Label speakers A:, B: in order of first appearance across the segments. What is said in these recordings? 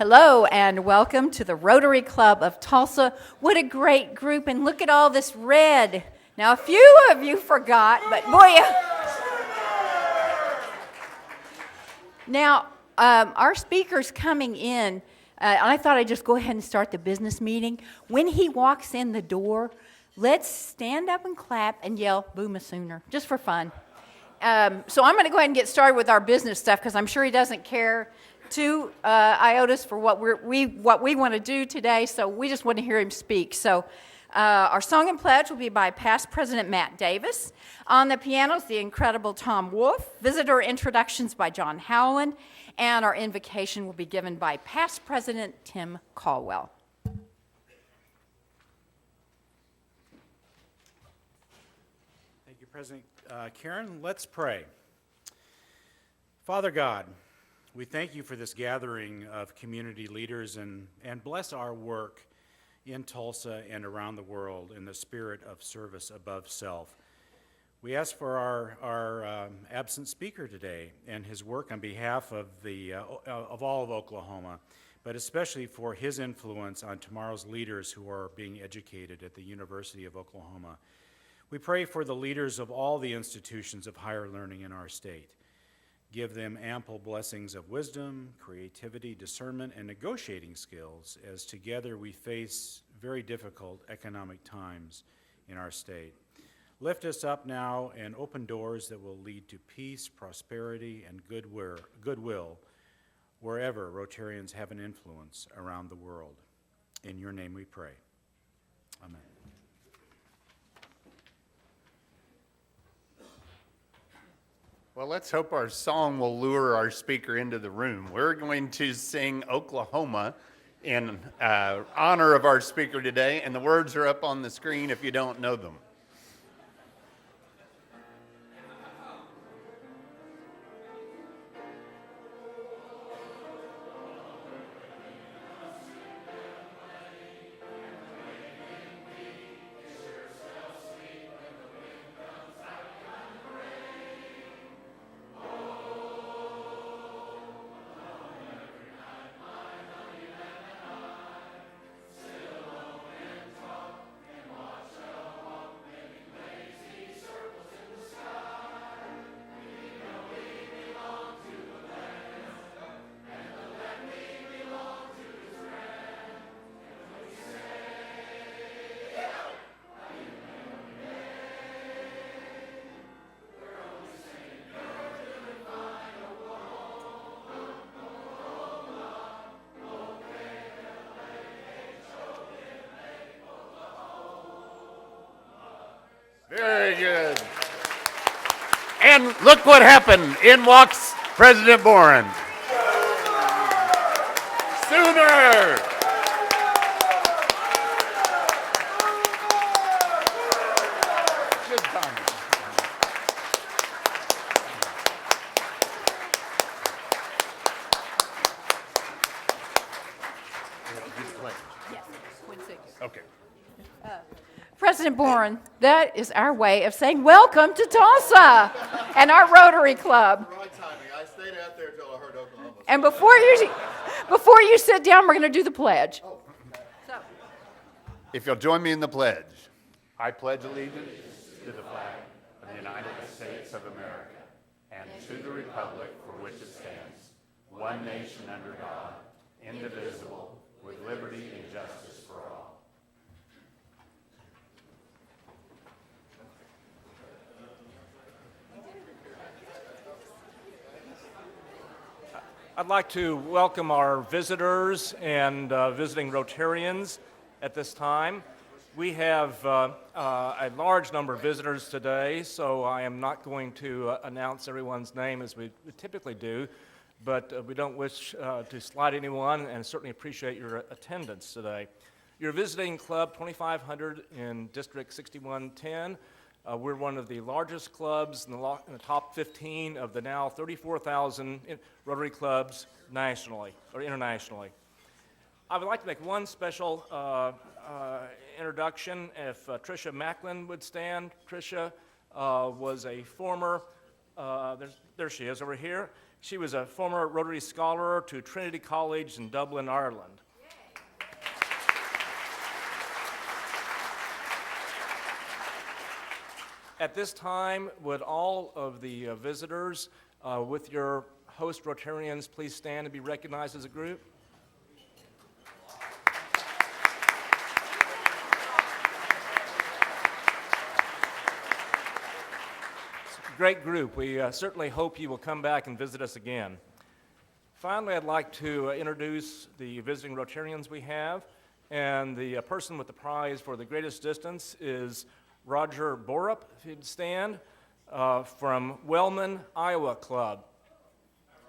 A: Hello and welcome to the Rotary Club of Tulsa. What a great group, and look at all this red. Now a few of you forgot, but boy. Now, our speaker's coming in. I thought I'd just go ahead and start the business meeting. When he walks in the door, let's stand up and clap and yell, "Boo Sooner," just for fun. So I'm going to go ahead and get started with our business stuff because I'm sure he doesn't care two iotas for what we want to do today, so we just want to hear him speak. So our song and pledge will be by past President Matt Davis. On the pianos, the incredible Tom Wolfe. Visitor introductions by John Howland. And our invocation will be given by past President Tim Caldwell.
B: Thank you, President Karen. Let's pray. Father God, we thank you for this gathering of community leaders and bless our work in Tulsa and around the world in the spirit of service above self. We ask for our absent speaker today and his work on behalf of all of Oklahoma, but especially for his influence on tomorrow's leaders who are being educated at the University of Oklahoma. We pray for the leaders of all the institutions of higher learning in our state. Give them ample blessings of wisdom, creativity, discernment, and negotiating skills as together we face very difficult economic times in our state. Lift us up now and open doors that will lead to peace, prosperity, and goodwill wherever Rotarians have an influence around the world. In your name we pray. Amen.
C: Well, let's hope our song will lure our speaker into the room. We're going to sing Oklahoma in honor of our speaker today, and the words are up on the screen if you don't know them. Very good. And look what happened. In walks President Boren. Sooner! Good time.
A: Yes,
C: Okay.
A: President Boren, that is our way of saying welcome to Tulsa and our Rotary Club.
D: Right timing. I stayed out there until I heard Oklahoma.
A: And before you sit down, we're going to do the pledge. So.
C: If you'll join me in the pledge. I pledge allegiance to the flag of the United States of America and to the republic for which it stands, one nation under God, indivisible, with liberty and justice for all.
E: I'd like to welcome our visitors and visiting Rotarians at this time. We have a large number of visitors today, so I am not going to announce everyone's name as we typically do, but we don't wish to slight anyone and certainly appreciate your attendance today. You're visiting Club 2500 in District 6110. We're one of the largest clubs in the top 15 of the now 34,000 Rotary clubs nationally or internationally. I would like to make one special introduction. If Tricia Macklin would stand. Tricia was a former there she is over here. She was a former Rotary Scholar to Trinity College in Dublin, Ireland. At this time, would all of the visitors with your host Rotarians please stand and be recognized as a group? Great group. We certainly hope you will come back and visit us again. Finally, I'd like to introduce the visiting Rotarians we have, and the person with the prize for the greatest distance is Roger Borup, if you'd stand, from Wellman, Iowa Club.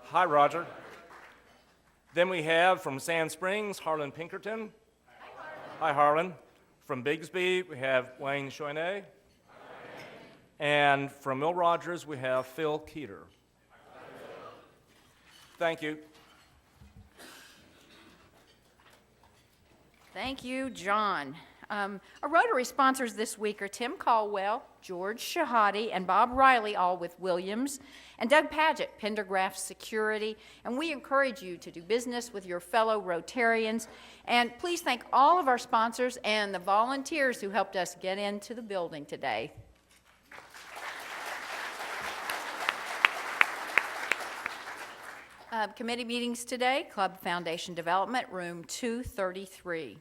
E: Hi, Roger. Then we have from Sand Springs, Harlan Pinkerton. Hi, Harlan. From Bigsby, we have Wayne Choinet. And from Mill Rogers, we have Phil Keeter. Thank you.
A: Thank you, John. Our Rotary sponsors this week are Tim Caldwell, George Shahadi, and Bob Riley, all with Williams, and Doug Paget, Pendergraft Security. And we encourage you to do business with your fellow Rotarians. And please thank all of our sponsors and the volunteers who helped us get into the building today. Committee meetings today, Club Foundation Development, room 233.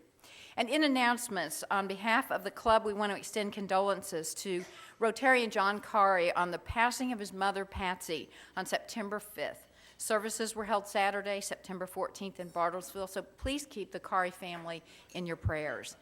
A: And in announcements, on behalf of the club, we want to extend condolences to Rotarian John Kari on the passing of his mother, Patsy, on September 5th. Services were held Saturday, September 14th in Bartlesville, so please keep the Kari family in your prayers.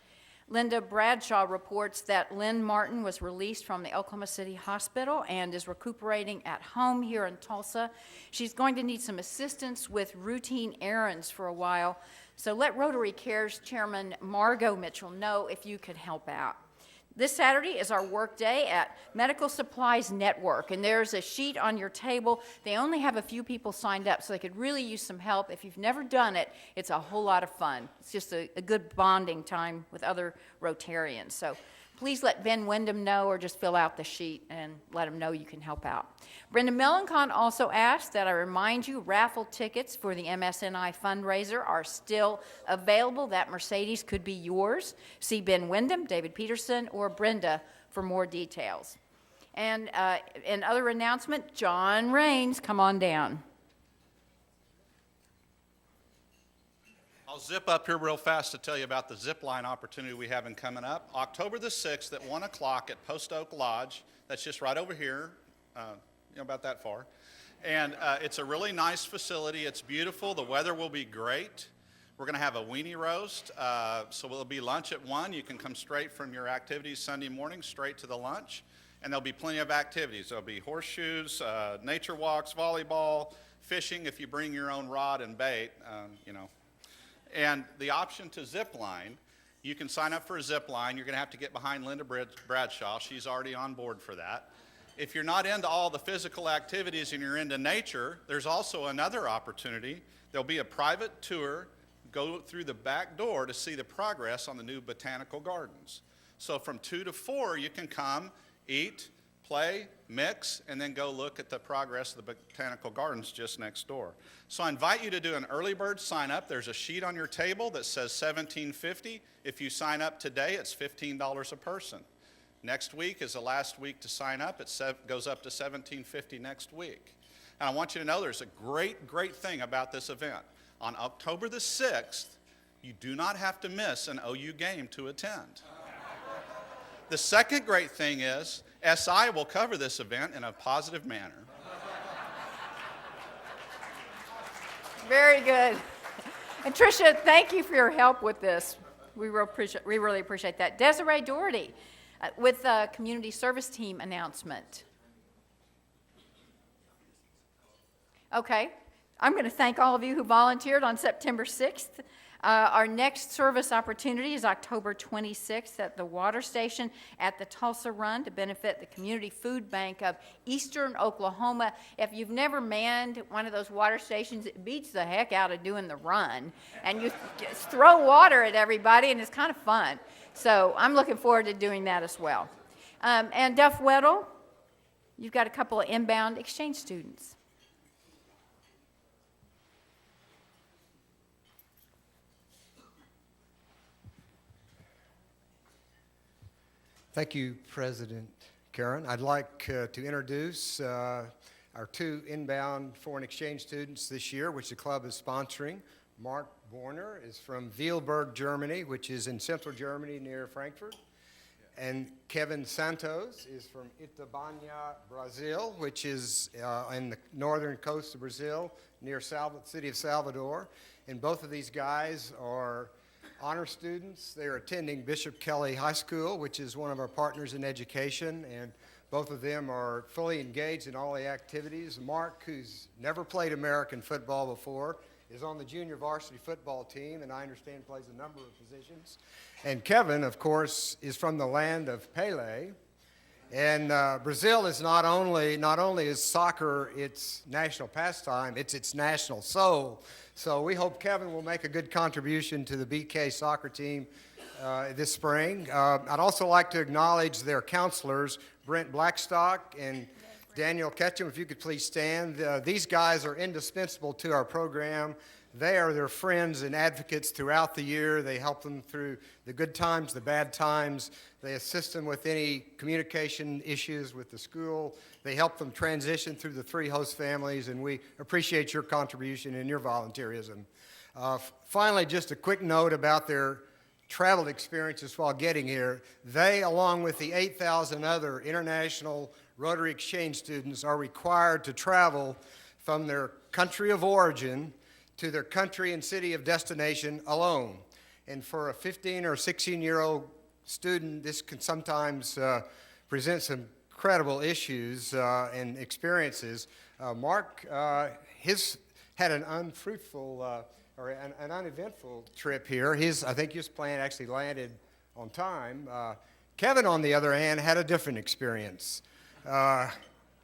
A: Linda Bradshaw reports that Lynn Martin was released from the Oklahoma City Hospital and is recuperating at home here in Tulsa. She's going to need some assistance with routine errands for a while, so let Rotary Cares Chairman Margot Mitchell know if you could help out. This Saturday is our work day at Medical Supplies Network, and there's a sheet on your table. They only have a few people signed up, so they could really use some help. If you've never done it, it's a whole lot of fun. It's just a good bonding time with other Rotarians. So please let Ben Wyndham know, or just fill out the sheet and let him know you can help out. Brenda Melancon also asked that I remind you raffle tickets for the MSNI fundraiser are still available. That Mercedes could be yours. See Ben Wyndham, David Peterson, or Brenda for more details. And in other announcement, John Raines, come on down.
F: I'll zip up here real fast to tell you about the zip line opportunity we have coming up. October the 6th at 1 o'clock at Post Oak Lodge. That's just right over here, about that far. And it's a really nice facility. It's beautiful. The weather will be great. We're going to have a weenie roast. So it'll be lunch at 1. You can come straight from your activities Sunday morning straight to the lunch. And there'll be plenty of activities. There'll be horseshoes, nature walks, volleyball, fishing if you bring your own rod and bait, And the option to zip line, you can sign up for a zip line. You're going to have to get behind Linda Bradshaw. She's already on board for that. If you're not into all the physical activities and you're into nature, there's also another opportunity. There'll be a private tour. Go through the back door to see the progress on the new botanical gardens. So from 2 to 4, you can come, eat, play, mix, and then go look at the progress of the botanical gardens just next door. So I invite you to do an early bird sign up. There's a sheet on your table that says $17.50. If you sign up today, it's $15 a person. Next week is the last week to sign up. It goes up to $17.50 next week. And I want you to know there's a great thing about this event. On October the 6th, you do not have to miss an OU game to attend. The second great thing is SI will cover this event in a positive manner.
A: Very good. And Tricia, thank you for your help with this. We really appreciate that. Desiree Doherty with the community service team announcement. Okay. I'm going to thank all of you who volunteered on September 6th. Our next service opportunity is October 26th at the water station at the Tulsa Run to benefit the Community Food Bank of Eastern Oklahoma. If you've never manned one of those water stations, it beats the heck out of doing the run. And you throw water at everybody, and it's kind of fun. So I'm looking forward to doing that as well. And Duff Weddle, you've got a couple of inbound exchange students.
G: Thank you, President Karen. I'd like to introduce our two inbound foreign exchange students this year, which the club is sponsoring. Mark Borner is from Weilburg, Germany, which is in central Germany near Frankfurt. And Kevin Santos is from Itabuna, Brazil, which is in the northern coast of Brazil near the city of Salvador. And both of these guys are honor students. They are attending Bishop Kelly High School, which is one of our partners in education, and both of them are fully engaged in all the activities. Mark, who's never played American football before, is on the junior varsity football team, and I understand plays a number of positions. And Kevin, of course, is from the land of Pele. And Brazil is not only is soccer its national pastime, it's its national soul. So we hope Kevin will make a good contribution to the BK soccer team this spring. I'd also like to acknowledge their counselors, Brent Blackstock and Daniel Ketchum, if you could please stand. These guys are indispensable to our program. They are their friends and advocates throughout the year. They help them through the good times, the bad times. They assist them with any communication issues with the school. They help them transition through the three host families, and we appreciate your contribution and your volunteerism. Finally, just a quick note about their travel experiences while getting here. They, along with the 8,000 other international Rotary Exchange students, are required to travel from their country of origin to their country and city of destination alone. And for a 15 or 16-year-old student, this can sometimes present some incredible issues and experiences. Mark, his had an unfruitful or an uneventful trip here. I think his plane actually landed on time. Kevin, on the other hand, had a different experience.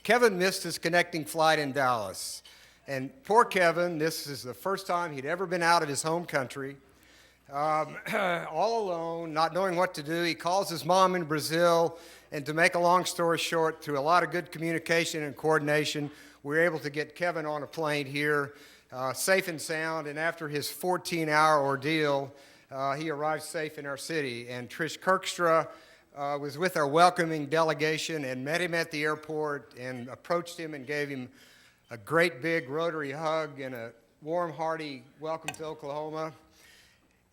G: Kevin missed his connecting flight in Dallas. And poor Kevin, this is the first time he'd ever been out of his home country. All alone, not knowing what to do, he calls his mom in Brazil, and to make a long story short, through a lot of good communication and coordination, we were able to get Kevin on a plane here, safe and sound, and after his 14-hour ordeal, he arrived safe in our city. And Trish Kirkstra was with our welcoming delegation and met him at the airport and approached him and gave him a great big Rotary hug and a warm, hearty welcome to Oklahoma.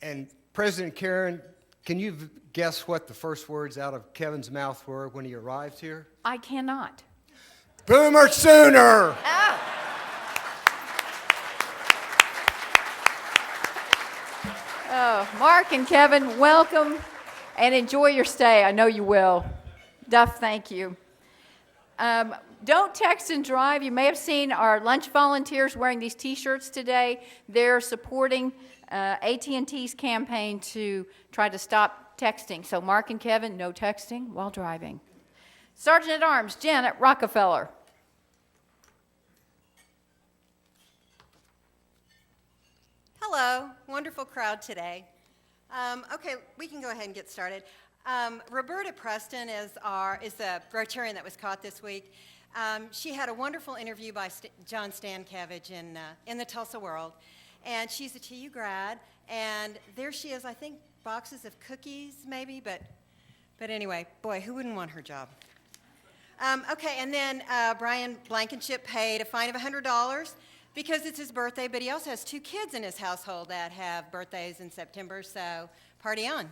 G: And President Karen, can you guess what the first words out of Kevin's mouth were when he arrived here?
A: I cannot.
G: Boomer Sooner!
A: Oh, Mark and Kevin, welcome and enjoy your stay. I know you will. Duff, thank you. Don't text and drive. You may have seen our lunch volunteers wearing these T-shirts today. They're supporting AT&T's campaign to try to stop texting. So Mark and Kevin, no texting while driving. Sergeant at Arms, Janet Rockefeller.
H: Hello, wonderful crowd today. Okay, we can go ahead and get started. Roberta Preston is the Rotarian that was caught this week. She had a wonderful interview by John Stankiewicz in the Tulsa World, and she's a TU grad, and there she is, I think, boxes of cookies maybe, but anyway, boy, who wouldn't want her job? Okay, and then Brian Blankenship paid a fine of $100 because it's his birthday, but he also has 2 kids in his household that have birthdays in September, so party on.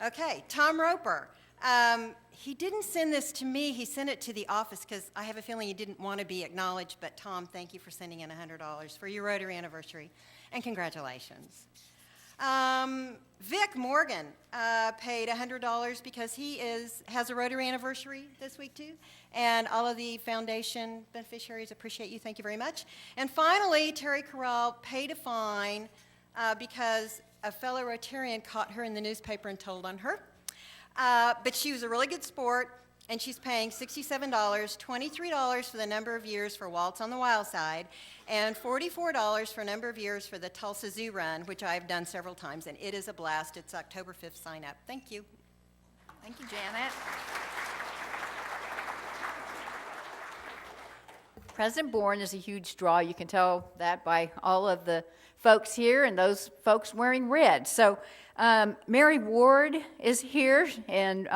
H: Okay, Tom Roper. He didn't send this to me, he sent it to the office because I have a feeling he didn't want to be acknowledged, but Tom, thank you for sending in $100 for your Rotary anniversary, and congratulations. Vic Morgan paid $100 because he has a Rotary anniversary this week too, and all of the foundation beneficiaries appreciate you, thank you very much. And finally, Terry Corral paid a fine because a fellow Rotarian caught her in the newspaper and told on her. But she was a really good sport, and she's paying $67, $23 for the number of years for Waltz on the Wild Side, and $44 for a number of years for the Tulsa Zoo Run, which I've done several times, and it is a blast. It's October 5th sign up. Thank you.
A: Thank you, Janet. President Boren is a huge draw. You can tell that by all of the folks here and those folks wearing red. So Mary Ward is here, and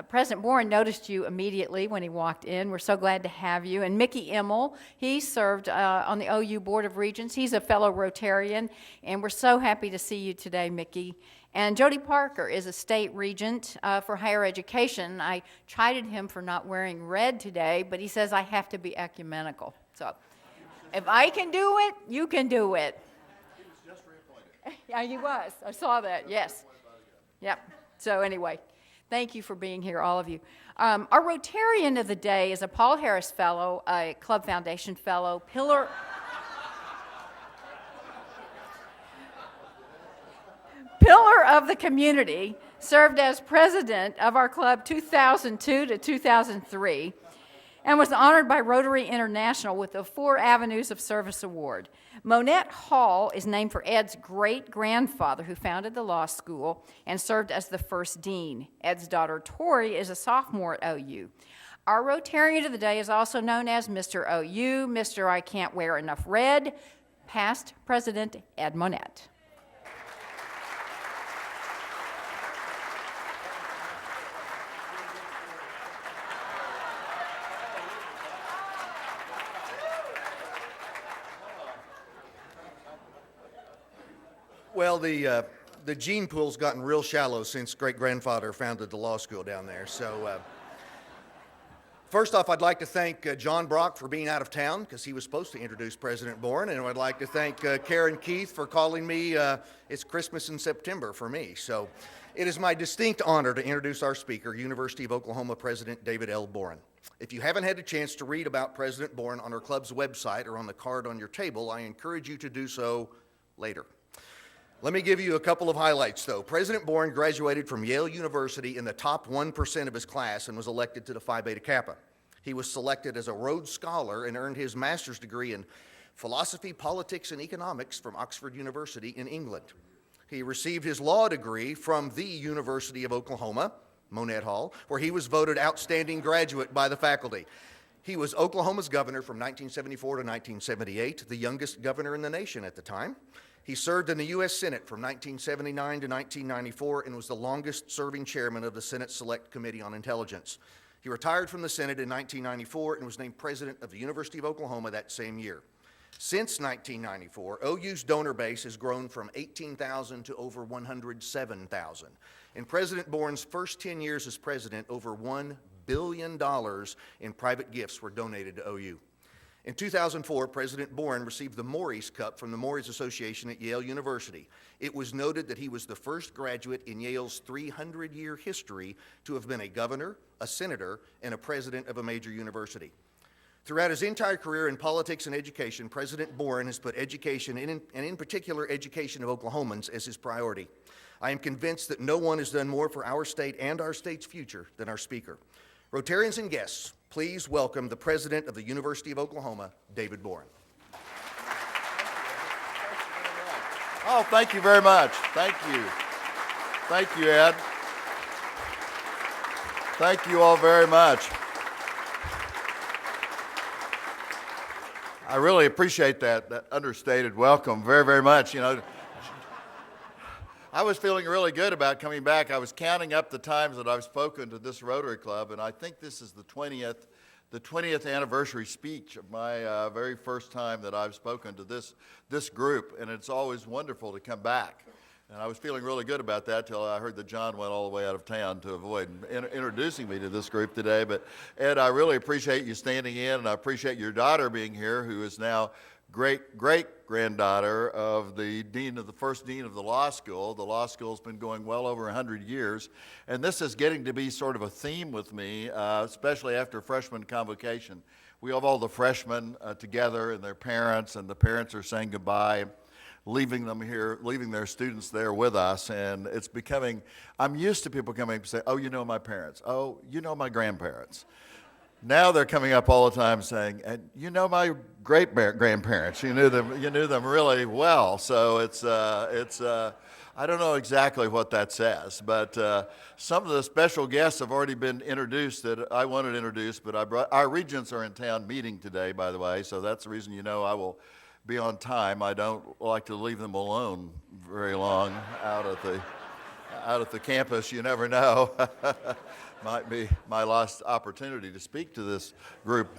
A: President Boren noticed you immediately when he walked in. We're so glad to have you. And Mickey Immel, he served on the OU Board of Regents. He's a fellow Rotarian, and we're so happy to see you today, Mickey. And Jody Parker is a state regent for higher education. I chided him for not wearing red today, but he says I have to be ecumenical. So if I can do it, you can do it.
D: He was just reappointed.
A: Yeah, he was. I saw that, yes. Yep. So anyway, thank you for being here, all of you. Our Rotarian of the day is a Paul Harris Fellow, a Club Foundation Fellow, pillar of the community, served as president of our club 2002 to 2003, and was honored by Rotary International with the 4 Avenues of Service Award. Monette Hall is named for Ed's great-grandfather, who founded the law school and served as the first dean. Ed's daughter, Tori, is a sophomore at OU. Our Rotarian of the day is also known as Mr. OU, Mr. I Can't Wear Enough Red, past President Ed Monette.
I: Well, the gene pool's gotten real shallow since great-grandfather founded the law school down there. So first off, I'd like to thank John Brock for being out of town because he was supposed to introduce President Boren, and I'd like to thank Karen Keith for calling me It's Christmas in September for me. So it is my distinct honor to introduce our speaker, University of Oklahoma President David L. Boren. If you haven't had a chance to read about President Boren on our club's website or on the card on your table, I encourage you to do so later. Let me give you a couple of highlights, though. President Boren graduated from Yale University in the top 1% of his class and was elected to the Phi Beta Kappa. He was selected as a Rhodes Scholar and earned his master's degree in philosophy, politics, and economics from Oxford University in England. He received his law degree from the University of Oklahoma, Monette Hall, where he was voted outstanding graduate by the faculty. He was Oklahoma's governor from 1974 to 1978, the youngest governor in the nation at the time. He served in the U.S. Senate from 1979 to 1994 and was the longest-serving chairman of the Senate Select Committee on Intelligence. He retired from the Senate in 1994 and was named president of the University of Oklahoma that same year. Since 1994, OU's donor base has grown from 18,000 to over 107,000. In President Boren's first 10 years as president, over $1 billion in private gifts were donated to OU. In 2004, President Boren received the Maurice Cup from the Maurice Association at Yale University. It was noted that he was the first graduate in Yale's 300-year history to have been a governor, a senator, and a president of a major university. Throughout his entire career in politics and education, President Boren has put education, and in particular education of Oklahomans, as his priority. I am convinced that no one has done more for our state and our state's future than our speaker. Rotarians and guests, please welcome the president of the University of Oklahoma, David Boren.
D: Oh, thank you very much. Thank you. Thank you, Ed. Thank you all very much. I really appreciate that understated welcome very, very much. You know, I was feeling really good about coming back. I was counting up the times that I've spoken to this Rotary Club, and I think this is the 20th anniversary speech of my very first time that I've spoken to this group, and it's always wonderful to come back. And I was feeling really good about that till I heard that John went all the way out of town to avoid introducing me to this group today. But Ed, I really appreciate you standing in, and I appreciate your daughter being here, who is now great-granddaughter of the first dean of the law school. The law school's been going well over 100 years, and this is getting to be sort of a theme with me, especially after freshman convocation. We have all the freshmen together and their parents, and the parents are saying goodbye, leaving them here, leaving their students there with us, and it's becoming, I'm used to people coming and say, oh, you know my parents, oh, you know my grandparents. Now they're coming up all the time saying, and you know my great grandparents. You knew them really well. So I don't know exactly what that says, but some of the special guests have already been introduced that I wanted to introduce, but our regents are in town meeting today, by the way, so that's the reason I will be on time. I don't like to leave them alone very long out at the campus. You never know. Might be my last opportunity to speak to this group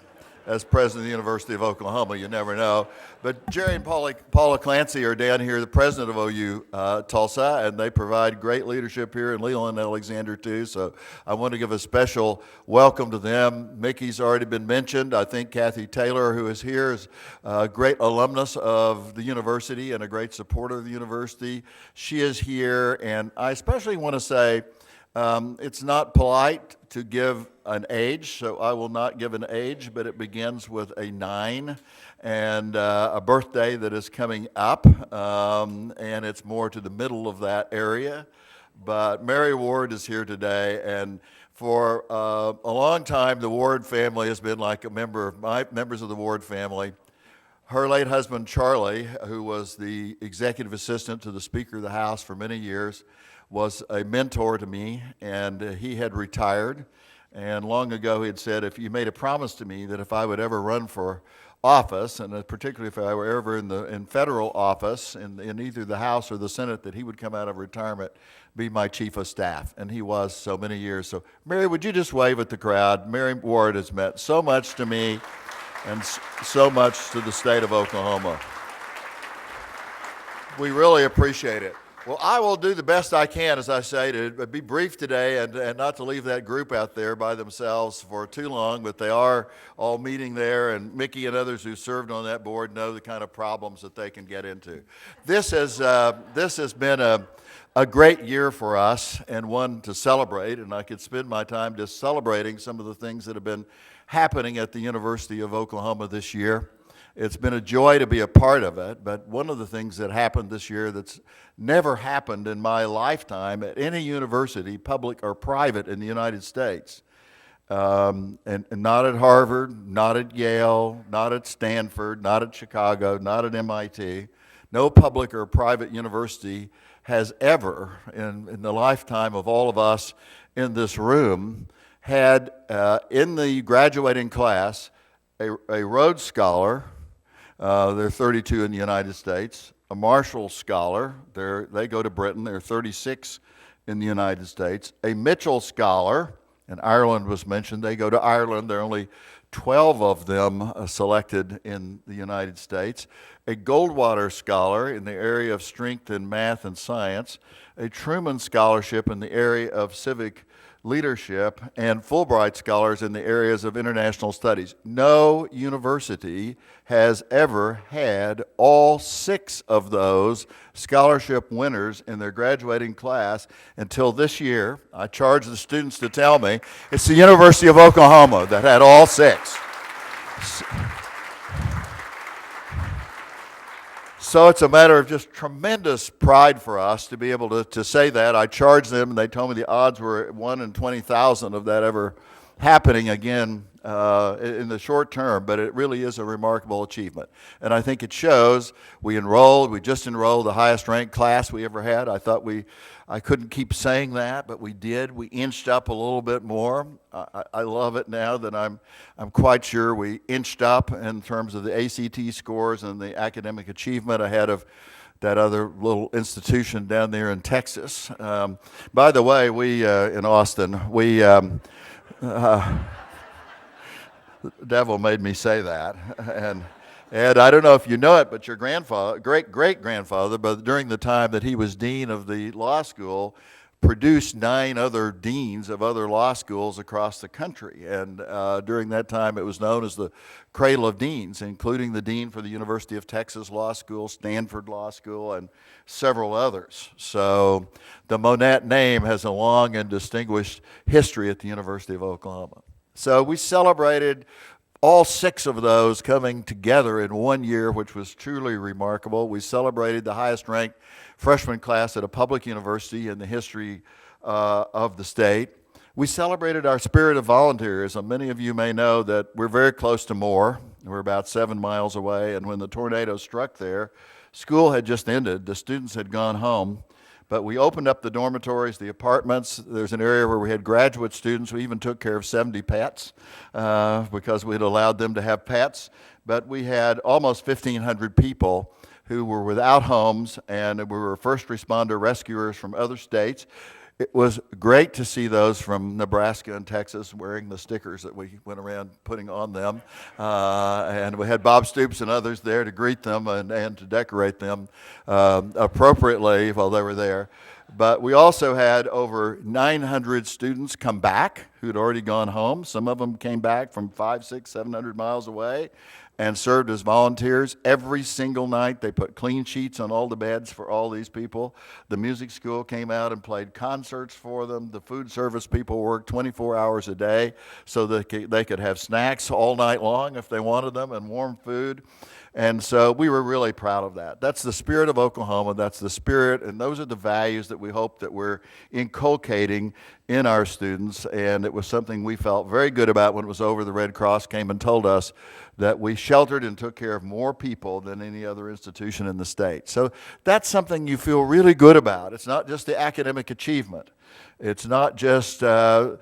D: as president of the University of Oklahoma. You never know. But Jerry and Paula Clancy are down here, the president of OU Tulsa, and they provide great leadership here in Leland and Alexander too. So I want to give a special welcome to them. Mickey's already been mentioned. I think Kathy Taylor, who is here, is a great alumnus of the university and a great supporter of the university. She is here, and I especially want to say it's not polite to give an age, so I will not give an age, but it begins with a 9 and a birthday that is coming up, and it's more to the middle of that area. But Mary Ward is here today, and for a long time, the Ward family has been like a members of the Ward family. Her late husband, Charlie, who was the executive assistant to the Speaker of the House for many years, was a mentor to me, and he had retired. And long ago, he had said, if you made a promise to me that if I would ever run for office, and particularly if I were ever in federal office, in either the House or the Senate, that he would come out of retirement, be my chief of staff. And he was so many years. So, Mary, would you just wave at the crowd? Mary Ward has meant so much to me and so much to the state of Oklahoma. We really appreciate it. Well, I will do the best I can, as I say, to be brief today and not to leave that group out there by themselves for too long, but they are all meeting there, and Mickey and others who served on that board know the kind of problems that they can get into. This has been a great year for us and one to celebrate, and I could spend my time just celebrating some of the things that have been happening at the University of Oklahoma this year. It's been a joy to be a part of it, but one of the things that happened this year that's never happened in my lifetime at any university, public or private, in the United States, and not at Harvard, not at Yale, not at Stanford, not at Chicago, not at MIT. No public or private university has ever, in the lifetime of all of us in this room, had in the graduating class a Rhodes Scholar. There are 32 in the United States. A Marshall Scholar, they go to Britain. There are 36 in the United States. A Mitchell Scholar, and Ireland was mentioned. They go to Ireland. There are only 12 of them selected in the United States. A Goldwater Scholar in the area of strength in math and science. A Truman Scholarship in the area of civic leadership, and Fulbright Scholars in the areas of international studies. No university has ever had all 6 of those scholarship winners in their graduating class until this year. I charge the students to tell me it's the University of Oklahoma that had all 6. So it's a matter of just tremendous pride for us to be able to say that. I charged them, and they told me the odds were 1 in 20,000 of that ever happening again in the short term, but it really is a remarkable achievement. And I think it shows. We just enrolled the highest ranked class we ever had. I couldn't keep saying that, but we did. We inched up a little bit more. I love it now that I'm quite sure we inched up in terms of the ACT scores and the academic achievement ahead of that other little institution down there in Texas. By the way, in Austin, the devil made me say that, and I don't know if you know it, but your great-grandfather, but during the time that he was dean of the law school, produced 9 other deans of other law schools across the country. And during that time, it was known as the Cradle of Deans, including the dean for the University of Texas Law School, Stanford Law School, and several others. So the Monette name has a long and distinguished history at the University of Oklahoma. So we celebrated all 6 of those coming together in one year, which was truly remarkable. We celebrated the highest ranked freshman class at a public university in the history of the state. We celebrated our spirit of volunteerism. Many of you may know that we're very close to Moore. We're about 7 miles away, and when the tornado struck there, school had just ended. The students had gone home, But we opened up the dormitories, the apartments. There's an area where we had graduate students. We even took care of 70 pets because we'd allowed them to have pets. But we had almost 1,500 people who were without homes, and we were first responder rescuers from other states. It was great to see those from Nebraska and Texas wearing the stickers that we went around putting on them. And we had Bob Stoops and others there to greet them and to decorate them appropriately while they were there. But we also had over 900 students come back who'd already gone home. Some of them came back from 500, 600, 700 miles away and served as volunteers. Every single night they put clean sheets on all the beds for all these people. The music school came out and played concerts for them. The food service people worked 24 hours a day so that they could have snacks all night long if they wanted them and warm food. And so we were really proud of that. That's the spirit of Oklahoma. That's the spirit, and those are the values that we hope that we're inculcating in our students. And it was something we felt very good about when it was over. The Red Cross came and told us that we sheltered and took care of more people than any other institution in the state. So that's something you feel really good about. It's not just the academic achievement. It's not just the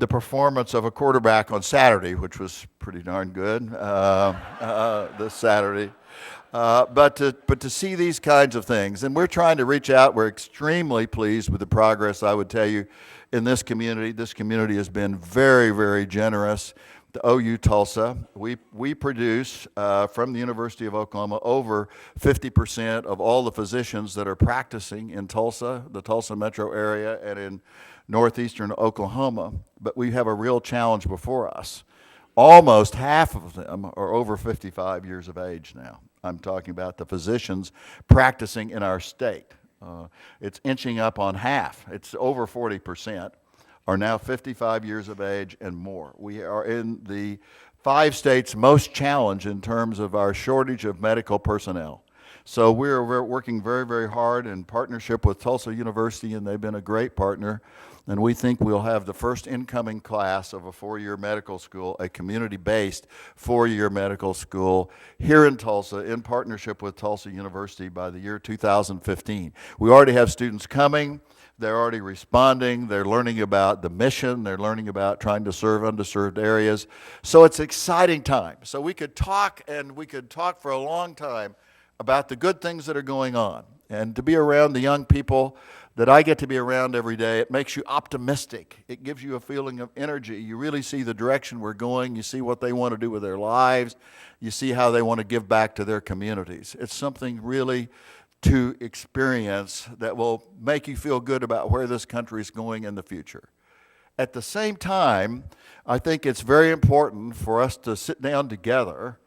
D: performance of a quarterback on Saturday, which was pretty darn good this Saturday. But to see these kinds of things, and we're trying to reach out. We're extremely pleased with the progress, I would tell you, in this community. This community has been very, very generous. The OU Tulsa, we produce from the University of Oklahoma over 50% of all the physicians that are practicing in Tulsa, the Tulsa metro area, and in northeastern Oklahoma. But we have a real challenge before us. Almost half of them are over 55 years of age now. I'm talking about the physicians practicing in our state. It's inching up on half. It's over 40%. Are now 55 years of age and more. We are in the 5 states most challenged in terms of our shortage of medical personnel. So we're working very, very hard in partnership with Tulsa University, and they've been a great partner. And we think we'll have the first incoming class of a 4-year medical school, a community-based 4-year medical school here in Tulsa in partnership with Tulsa University by the year 2015. We already have students coming. They're already responding. They're learning about the mission. They're learning about trying to serve underserved areas. So it's an exciting time. So we could talk for a long time about the good things that are going on. And to be around the young people that I get to be around every day, it makes you optimistic. It gives you a feeling of energy. You really see the direction we're going. You see what they want to do with their lives. You see how they want to give back to their communities. It's something really to experience that will make you feel good about where this country is going in the future. At the same time, I think it's very important for us to sit down together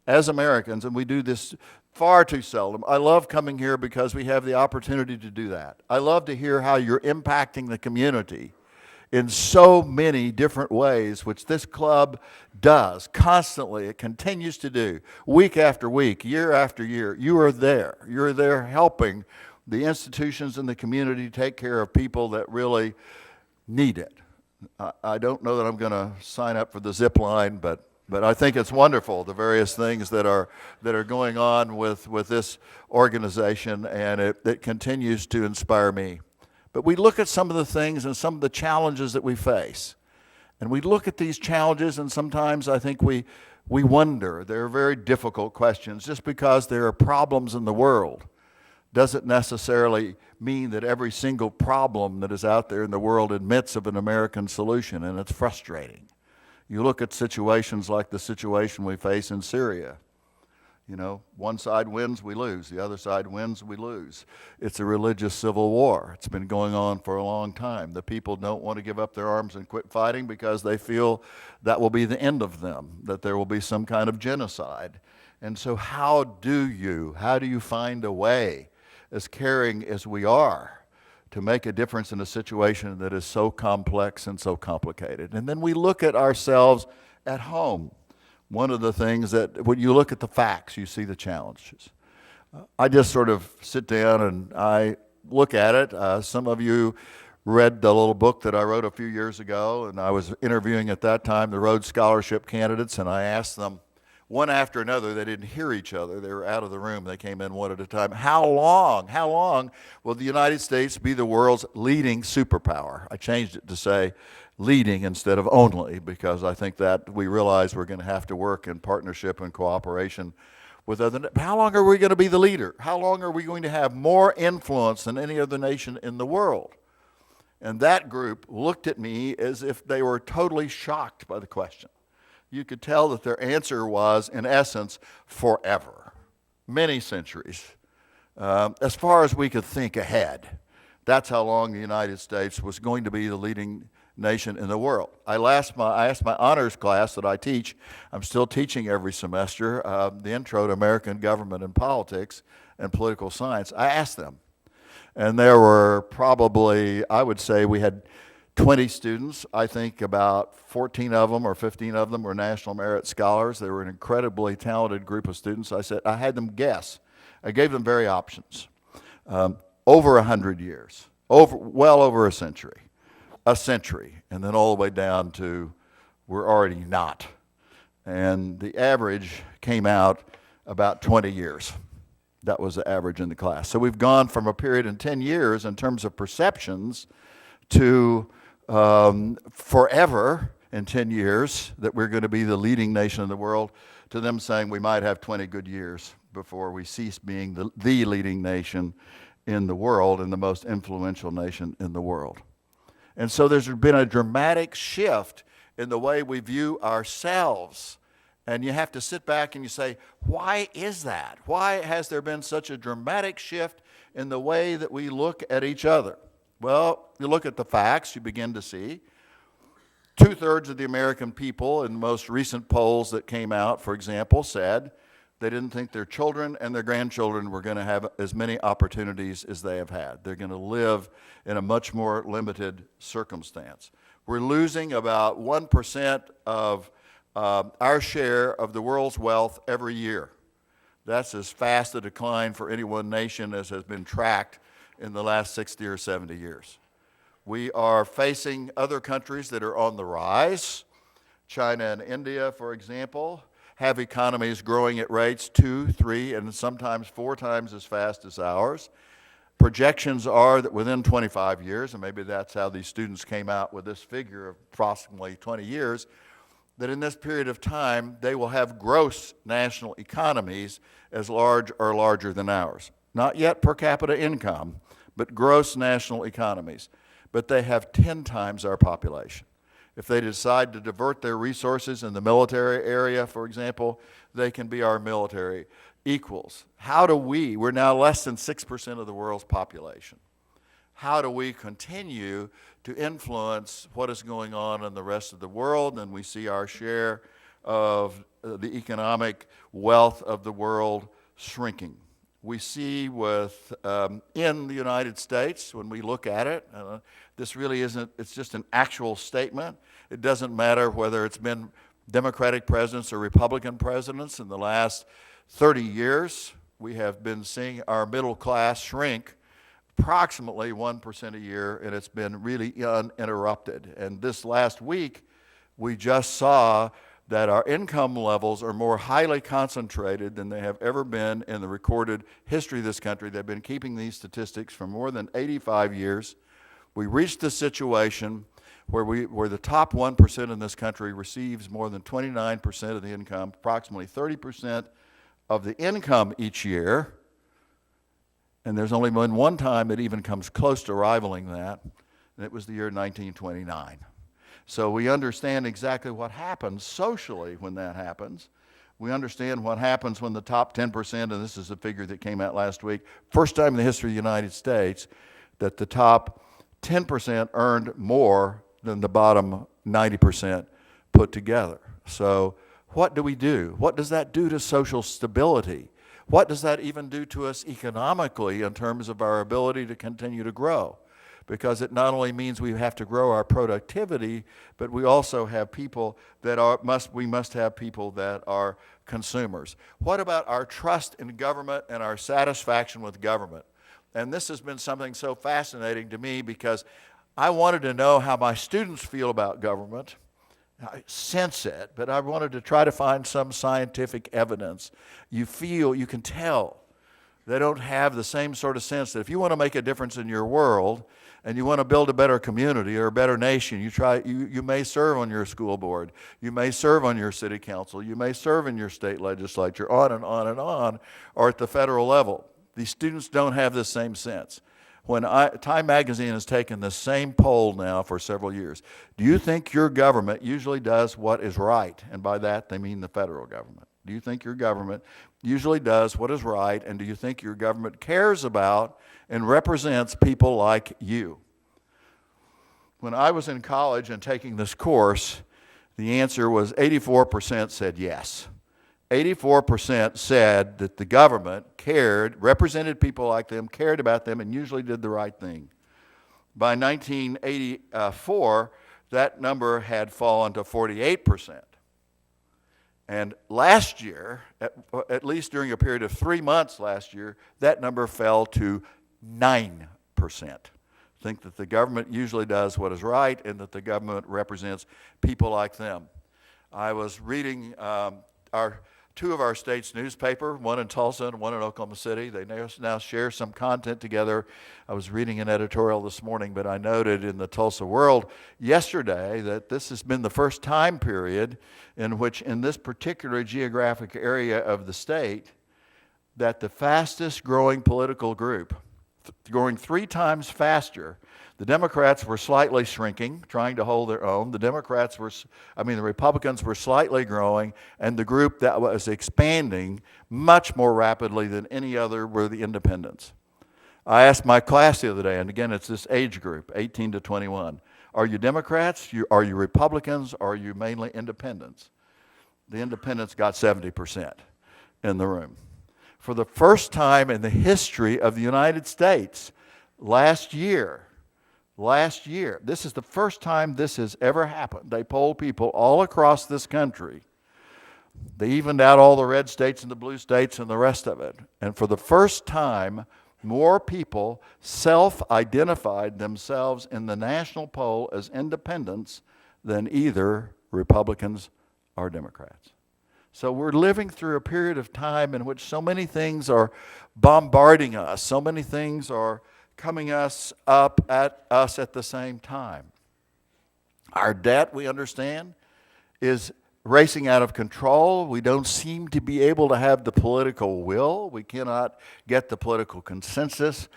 D: as Americans, and we do this far too seldom. I love coming here because we have the opportunity to do that. I love to hear how you're impacting the community in so many different ways, which this club does constantly. It continues to do week after week, year after year. You are there. You're there helping the institutions in the community take care of people that really need it. I don't know that I'm going to sign up for the zip line, but I think it's wonderful, the various things that are going on with this organization, and it continues to inspire me. But we look at some of the things and some of the challenges that we face. And we look at these challenges, and sometimes I think we wonder. They're very difficult questions. Just because there are problems in the world doesn't necessarily mean that every single problem that is out there in the world admits of an American solution, and it's frustrating. You look at situations like the situation we face in Syria. You know, one side wins, we lose. The other side wins, we lose. It's a religious civil war. It's been going on for a long time. The people don't want to give up their arms and quit fighting because they feel that will be the end of them, that there will be some kind of genocide. And so how do you find a way, as caring as we are, to make a difference in a situation that is so complex and so complicated? And then we look at ourselves at home. One of the things that, when you look at the facts, you see the challenges. I just sort of sit down and I look at it. Some of you read the little book that I wrote a few years ago, and I was interviewing at that time the Rhodes Scholarship candidates, and I asked them, one after another. They didn't hear each other. They were out of the room. They came in one at a time. How long will the United States be the world's leading superpower? I changed it to say leading instead of only, because I think that we realize we're going to have to work in partnership and cooperation with other. How long are we going to be the leader? How long are we going to have more influence than any other nation in the world? And that group looked at me as if they were totally shocked by the question. You could tell that their answer was, in essence, forever, many centuries, as far as we could think ahead. That's how long the United States was going to be the leading nation in the world. I asked my honors class that I teach, I'm still teaching every semester, the Intro to American Government and Politics and Political Science. I asked them, and there were probably, I would say we had 20 students. I think about 14 of them or 15 of them were National Merit Scholars. They were an incredibly talented group of students. I had them guess. I gave them very options. Over 100 years, well over a century, and then all the way down to we're already not. And the average came out about 20 years. That was the average in the class. So we've gone from a period in 10 years in terms of perceptions to forever in 10 years that we're going to be the leading nation in the world, to them saying we might have 20 good years before we cease being the leading nation in the world and the most influential nation in the world. And so there's been a dramatic shift in the way we view ourselves. And you have to sit back and you say, why is that? Why has there been such a dramatic shift in the way that we look at each other? Well, you look at the facts, you begin to see 2/3 of the American people in the most recent polls that came out, for example, said they didn't think their children and their grandchildren were going to have as many opportunities as they have had. They're going to live in a much more limited circumstance. We're losing about 1% of our share of the world's wealth every year. That's as fast a decline for any one nation as has been tracked in the last 60 or 70 years. We are facing other countries that are on the rise. China and India, for example, have economies growing at rates 2, 3, and sometimes 4 times as fast as ours. Projections are that within 25 years, and maybe that's how these students came out with this figure of approximately 20 years, that in this period of time, they will have gross national economies as large or larger than ours. Not yet per capita income, but gross national economies. But they have 10 times our population. If they decide to divert their resources in the military area, for example, they can be our military equals. We're now less than 6% of the world's population. How do we continue to influence what is going on in the rest of the world? And we see our share of the economic wealth of the world shrinking. We see in the United States, when we look at it, this really isn't, it's just an actual statement. It doesn't matter whether it's been Democratic presidents or Republican presidents. In the last 30 years, we have been seeing our middle class shrink approximately 1% a year, and it's been really uninterrupted. And this last week, we just saw that our income levels are more highly concentrated than they have ever been in the recorded history of this country. They've been keeping these statistics for more than 85 years. We reached a situation where the top 1% in this country receives more than 29% of the income, approximately 30% of the income each year. And there's only been one time it even comes close to rivaling that, and it was the year 1929. So we understand exactly what happens socially when that happens. We understand what happens when the top 10%, and this is a figure that came out last week, first time in the history of the United States, that the top 10% earned more than the bottom 90% put together. So what do we do? What does that do to social stability? What does that even do to us economically in terms of our ability to continue to grow? Because it not only means we have to grow our productivity, but we also have people that we must have people that are consumers. What about our trust in government and our satisfaction with government? And this has been something so fascinating to me because I wanted to know how my students feel about government, I sense it, but I wanted to try to find some scientific evidence. You can tell they don't have the same sort of sense that if you want to make a difference in your world and you want to build a better community or a better nation, you may serve on your school board, you may serve on your city council, you may serve in your state legislature, on and on and on, or at the federal level. These students don't have the same sense. Time Magazine has taken the same poll now for several years. Do you think your government usually does what is right? And by that, they mean the federal government. Do you think your government usually does what is right? And do you think your government cares about and represents people like you? When I was in college and taking this course, the answer was 84% said yes. 84% said that the government cared, represented people like them, cared about them, and usually did the right thing. By 1984, that number had fallen to 48%. And last year, at least during a period of 3 months last year, that number fell to 9%. Think that the government usually does what is right and that the government represents people like them. I was reading two of our state's newspaper, one in Tulsa and one in Oklahoma City. They now share some content together. I was reading an editorial this morning, but I noted in the Tulsa World yesterday that this has been the first time period in which, in this particular geographic area of the state, that the fastest growing political group, growing 3 times faster. The Democrats were slightly shrinking, trying to hold their own. The Republicans were slightly growing, and the group that was expanding much more rapidly than any other were the independents. I asked my class the other day, and again, it's this age group, 18 to 21. Are you Democrats? Are you Republicans? Or are you mainly independents? The independents got 70% in the room. For the first time in the history of the United States, last year, this is the first time this has ever happened. They polled people all across this country. They evened out all the red states and the blue states and the rest of it. And for the first time, more people self-identified themselves in the national poll as independents than either Republicans or Democrats. So we're living through a period of time in which so many things are bombarding us, so many things are coming up at us at the same time. Our debt, we understand, is racing out of control. We don't seem to be able to have the political will. We cannot get the political consensus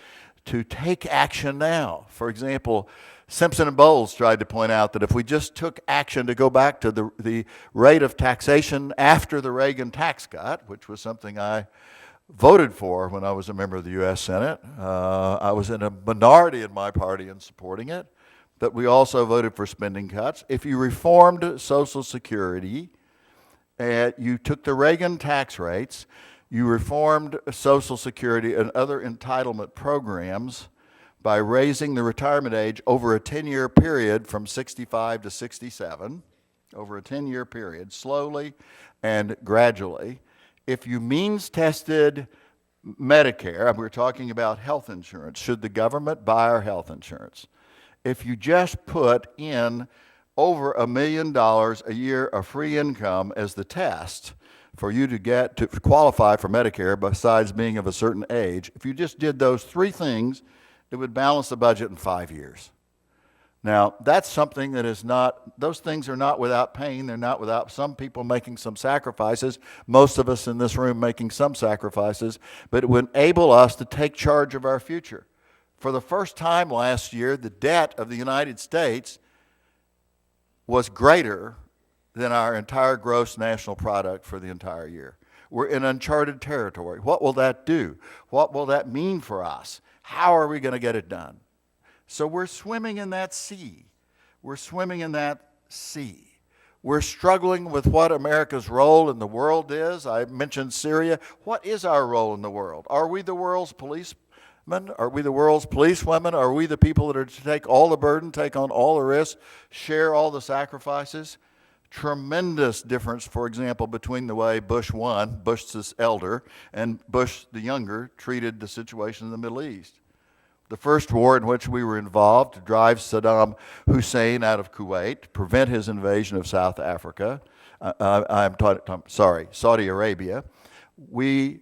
D: to take action now. For example, Simpson and Bowles tried to point out that if we just took action to go back to the rate of taxation after the Reagan tax cut, which was something I voted for when I was a member of the U.S. Senate. I was in a minority in my party in supporting it, but we also voted for spending cuts. If you reformed Social Security, you took the Reagan tax rates, you reformed Social Security and other entitlement programs by raising the retirement age over a 10-year period from 65 to 67, over a 10-year period, slowly and gradually. If you means-tested Medicare, we're talking about health insurance, should the government buy our health insurance? If you just put in over $1 million a year of free income as the test for you to qualify for Medicare besides being of a certain age, if you just did those 3 things, it would balance the budget in 5 years. Now, that's something that is not, those things are not without pain. They're not without some people making some sacrifices, most of us in this room making some sacrifices, but it would enable us to take charge of our future. For the first time last year, the debt of the United States was greater than our entire gross national product for the entire year. We're in uncharted territory. What will that do? What will that mean for us? How are we going to get it done? So we're swimming in that sea. We're swimming in that sea. We're struggling with what America's role in the world is. I mentioned Syria. What is our role in the world? Are we the world's policemen? Are we the world's policewomen? Are we the people that are to take all the burden, take on all the risks, share all the sacrifices? Tremendous difference, for example, between the way Bush the elder, and Bush the younger treated the situation in the Middle East. The first war in which we were involved to drive Saddam Hussein out of Kuwait, to prevent his invasion of South Africa, Saudi Arabia, we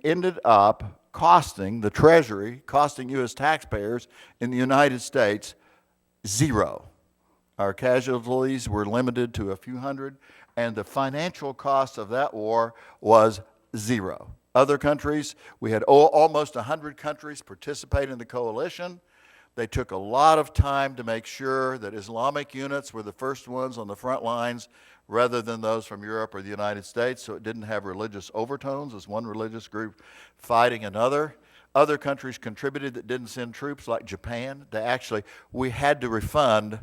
D: ended up costing the Treasury, costing U.S. taxpayers in the United States zero. Our casualties were limited to a few hundred, and the financial cost of that war was zero. Other countries, we had almost 100 countries participate in the coalition. They took a lot of time to make sure that Islamic units were the first ones on the front lines rather than those from Europe or the United States, so it didn't have religious overtones as one religious group fighting another. Other countries contributed that didn't send troops, like Japan. We had to refund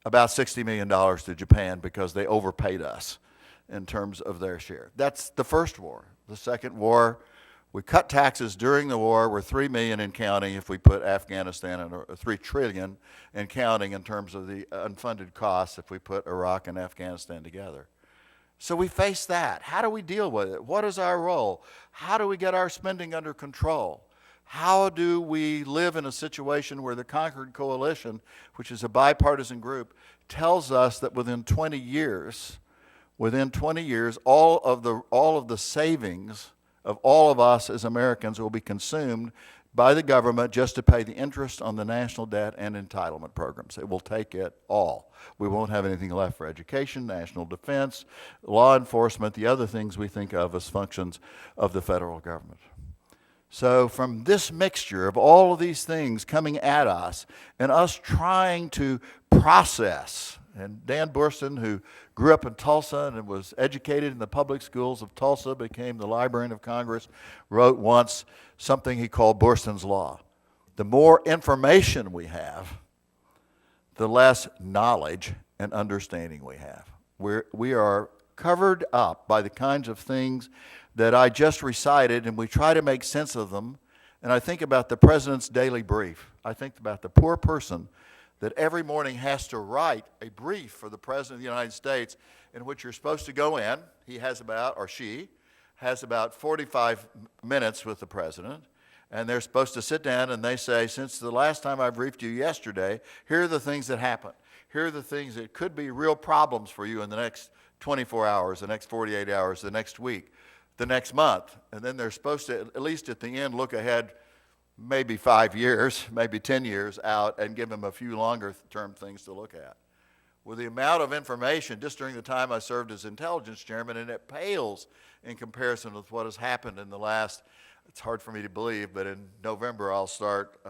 D: about $60 million to Japan because they overpaid us in terms of their share. That's the first war. The second war, we cut taxes during the war. We're $3 million and counting if we put Afghanistan in, or $3 trillion and counting in terms of the unfunded costs if we put Iraq and Afghanistan together. So we face that. How do we deal with it? What is our role? How do we get our spending under control? How do we live in a situation where the Concord Coalition, which is a bipartisan group, tells us that within 20 years, all of the savings of all of us as Americans will be consumed by the government just to pay the interest on the national debt and entitlement programs. It will take it all. We won't have anything left for education, national defense, law enforcement, the other things we think of as functions of the federal government. So from this mixture of all of these things coming at us and us trying to process, and Dan Boren, who grew up in Tulsa and was educated in the public schools of Tulsa, became the Librarian of Congress, wrote once something he called Boren's Law. The more information we have, the less knowledge and understanding we have. We are covered up by the kinds of things that I just recited, and we try to make sense of them. And I think about the President's daily brief. I think about the poor person that every morning has to write a brief for the President of the United States in which you're supposed to go in. He has about, or she, has about 45 minutes with the President, and they're supposed to sit down and they say, since the last time I briefed you yesterday, here are the things that happened. Here are the things that could be real problems for you in the next 24 hours, the next 48 hours, the next week, the next month. And then they're supposed to, at least at the end, look ahead maybe 5 years, maybe 10 years out, and give them a few longer term things to look at. With the amount of information just during the time I served as intelligence chairman, and it pales in comparison with what has happened in the last, it's hard for me to believe, but in November I'll start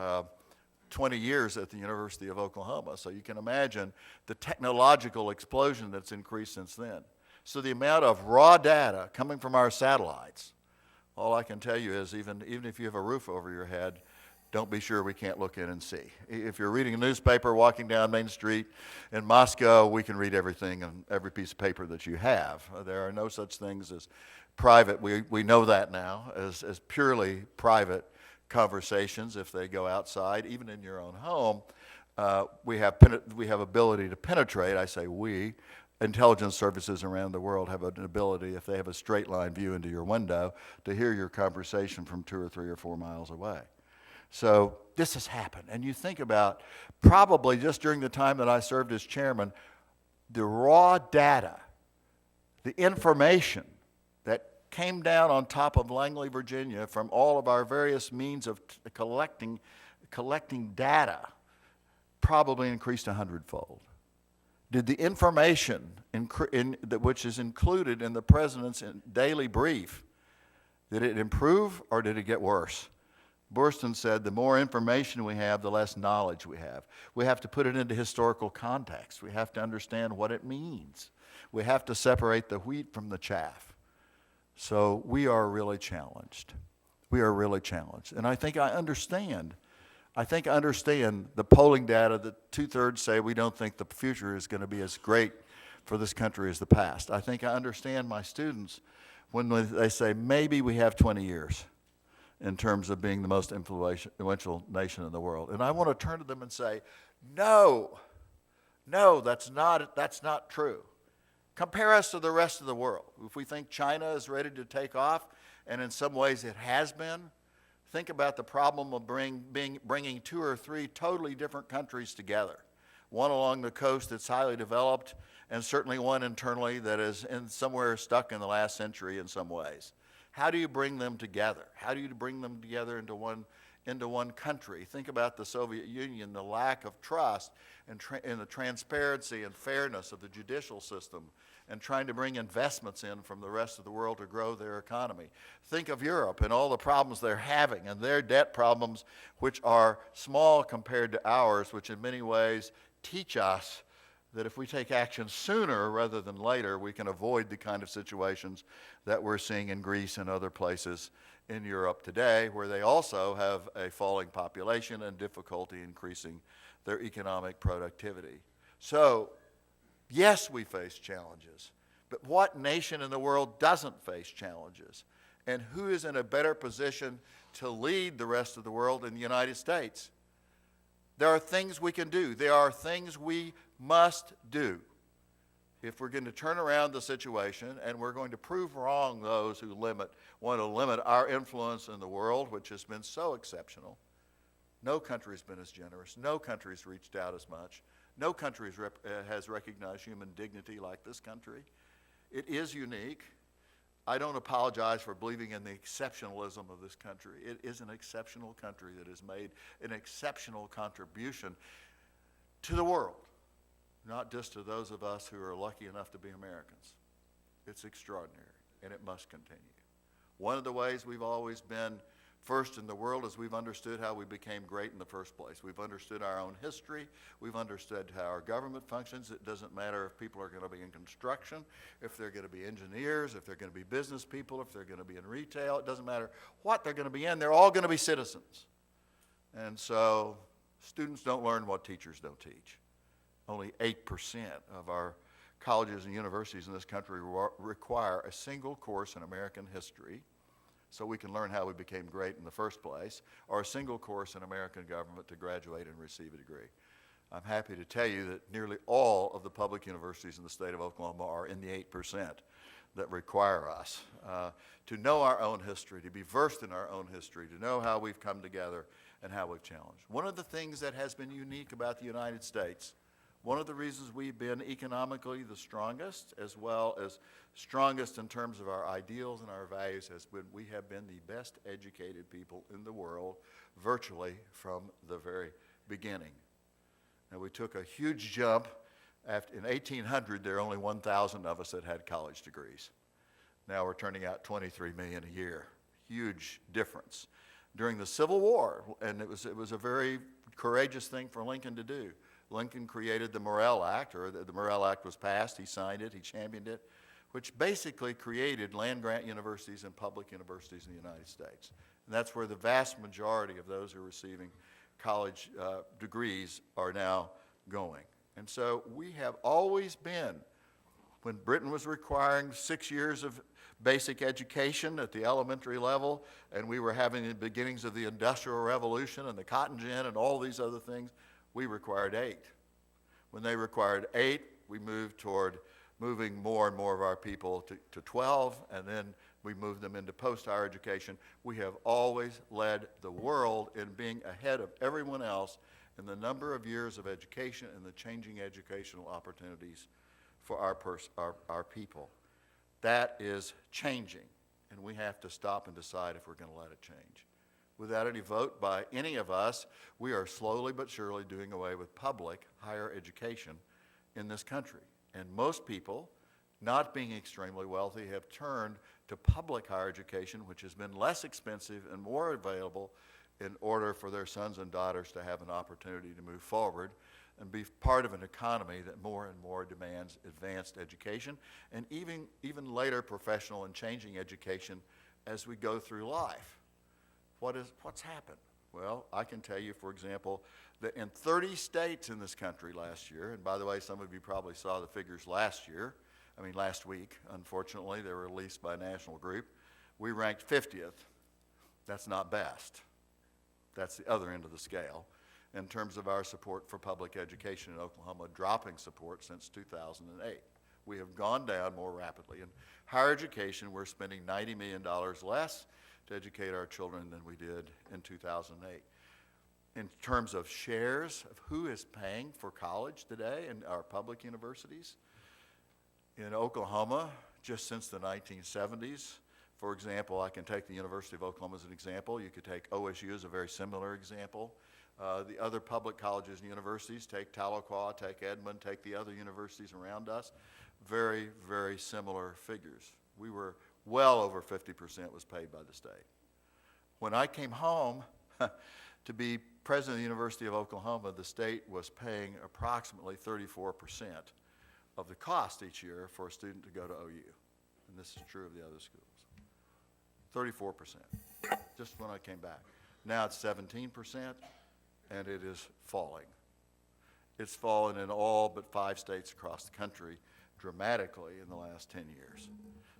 D: 20 years at the University of Oklahoma. So you can imagine the technological explosion that's increased since then. So the amount of raw data coming from our satellites, all I can tell you is even if you have a roof over your head, don't be sure we can't look in and see. If you're reading a newspaper, walking down Main Street in Moscow, we can read everything on every piece of paper that you have. There are no such things as private, we know that now, as purely private conversations if they go outside. Even in your own home, we have ability to penetrate, I say we, intelligence services around the world have an ability, if they have a straight line view into your window, to hear your conversation from 2 or 3 or 4 miles away. So this has happened. And you think about probably just during the time that I served as chairman, the raw data, the information that came down on top of Langley, Virginia from all of our various means of collecting data probably increased 100-fold. Did the information which is included in the President's daily brief, did it improve or did it get worse? Boren said the more information we have, the less knowledge we have. We have to put it into historical context. We have to understand what it means. We have to separate the wheat from the chaff. So we are really challenged. We are really challenged. And I think I understand the polling data that 2/3 say we don't think the future is going to be as great for this country as the past. I think I understand my students when they say maybe we have 20 years in terms of being the most influential nation in the world. And I want to turn to them and say, no, that's not true. Compare us to the rest of the world. If we think China is ready to take off, and in some ways it has been, Think about the problem of bringing 2 or 3 totally different countries together. One along the coast that's highly developed, and certainly one internally that is somewhere stuck in the last century in some ways. How do you bring them together? How do you bring them together into one country? Think about the Soviet Union, the lack of trust and the transparency and fairness of the judicial system, and trying to bring investments in from the rest of the world to grow their economy. Think of Europe and all the problems they're having and their debt problems, which are small compared to ours, which in many ways teach us that if we take action sooner rather than later, we can avoid the kind of situations that we're seeing in Greece and other places in Europe today, where they also have a falling population and difficulty increasing their economic productivity. So, yes, we face challenges, but what nation in the world doesn't face challenges? And who is in a better position to lead the rest of the world than the United States? There are things we can do. There are things we must do if we're going to turn around the situation, and we're going to prove wrong those who want to limit our influence in the world, which has been so exceptional. No country's been as generous. No country's reached out as much. No country has recognized human dignity like this country. It is unique. I don't apologize for believing in the exceptionalism of this country. It is an exceptional country that has made an exceptional contribution to the world, not just to those of us who are lucky enough to be Americans. It's extraordinary, and it must continue. One of the ways we've always been first in the world is we've understood how we became great in the first place. We've understood our own history. We've understood how our government functions. It doesn't matter if people are going to be in construction, if they're going to be engineers, if they're going to be business people, if they're going to be in retail. It doesn't matter what they're going to be in. They're all going to be citizens. And so students don't learn what teachers don't teach. Only 8% of our colleges and universities in this country require a single course in American history, so we can learn how we became great in the first place, or a single course in American government to graduate and receive a degree. I'm happy to tell you that nearly all of the public universities in the state of Oklahoma are in the 8% that require us to know our own history, to be versed in our own history, to know how we've come together and how we've challenged. One of the things that has been unique about the United States, one of the reasons we've been economically the strongest, as well as strongest in terms of our ideals and our values, has been we have been the best educated people in the world virtually from the very beginning. Now, we took a huge jump. In 1800, there were only 1,000 of us that had college degrees. Now we're turning out 23 million a year. Huge difference. During the Civil War, and it was a very courageous thing for Lincoln to do. Lincoln created the Morrill Act, or the Morrill Act was passed. He signed it, he championed it, which basically created land-grant universities and public universities in the United States. And that's where the vast majority of those who are receiving college degrees are now going. And so we have always been, when Britain was requiring 6 years of basic education at the elementary level, and we were having the beginnings of the Industrial Revolution and the cotton gin and all these other things, we required 8. When they required 8, we moved toward moving more and more of our people to 12, and then we moved them into post-higher education. We have always led the world in being ahead of everyone else in the number of years of education and the changing educational opportunities for our people. That is changing, and we have to stop and decide if we're going to let it change. Without any vote by any of us, we are slowly but surely doing away with public higher education in this country. And most people, not being extremely wealthy, have turned to public higher education, which has been less expensive and more available in order for their sons and daughters to have an opportunity to move forward and be part of an economy that more and more demands advanced education, and even later professional and changing education as we go through life. What's happened? Well, I can tell you, for example, that in 30 states in this country last year, and by the way, some of you probably saw the figures last week, unfortunately, they were released by a national group, we ranked 50th. That's not best. That's the other end of the scale in terms of our support for public education in Oklahoma, dropping support since 2008. We have gone down more rapidly. In higher education, we're spending $90 million less to educate our children than we did in 2008. In terms of shares of who is paying for college today in our public universities, in Oklahoma, just since the 1970s, for example, I can take the University of Oklahoma as an example. You could take OSU as a very similar example. The other public colleges and universities, take Tahlequah, take Edmond, take the other universities around us, very, very similar figures. We were well over 50% was paid by the state. When I came home to be president of the University of Oklahoma, the state was paying approximately 34% of the cost each year for a student to go to OU. And this is true of the other schools. 34%, just when I came back. Now it's 17%, and it is falling. It's fallen in all but 5 states across the country dramatically in the last 10 years.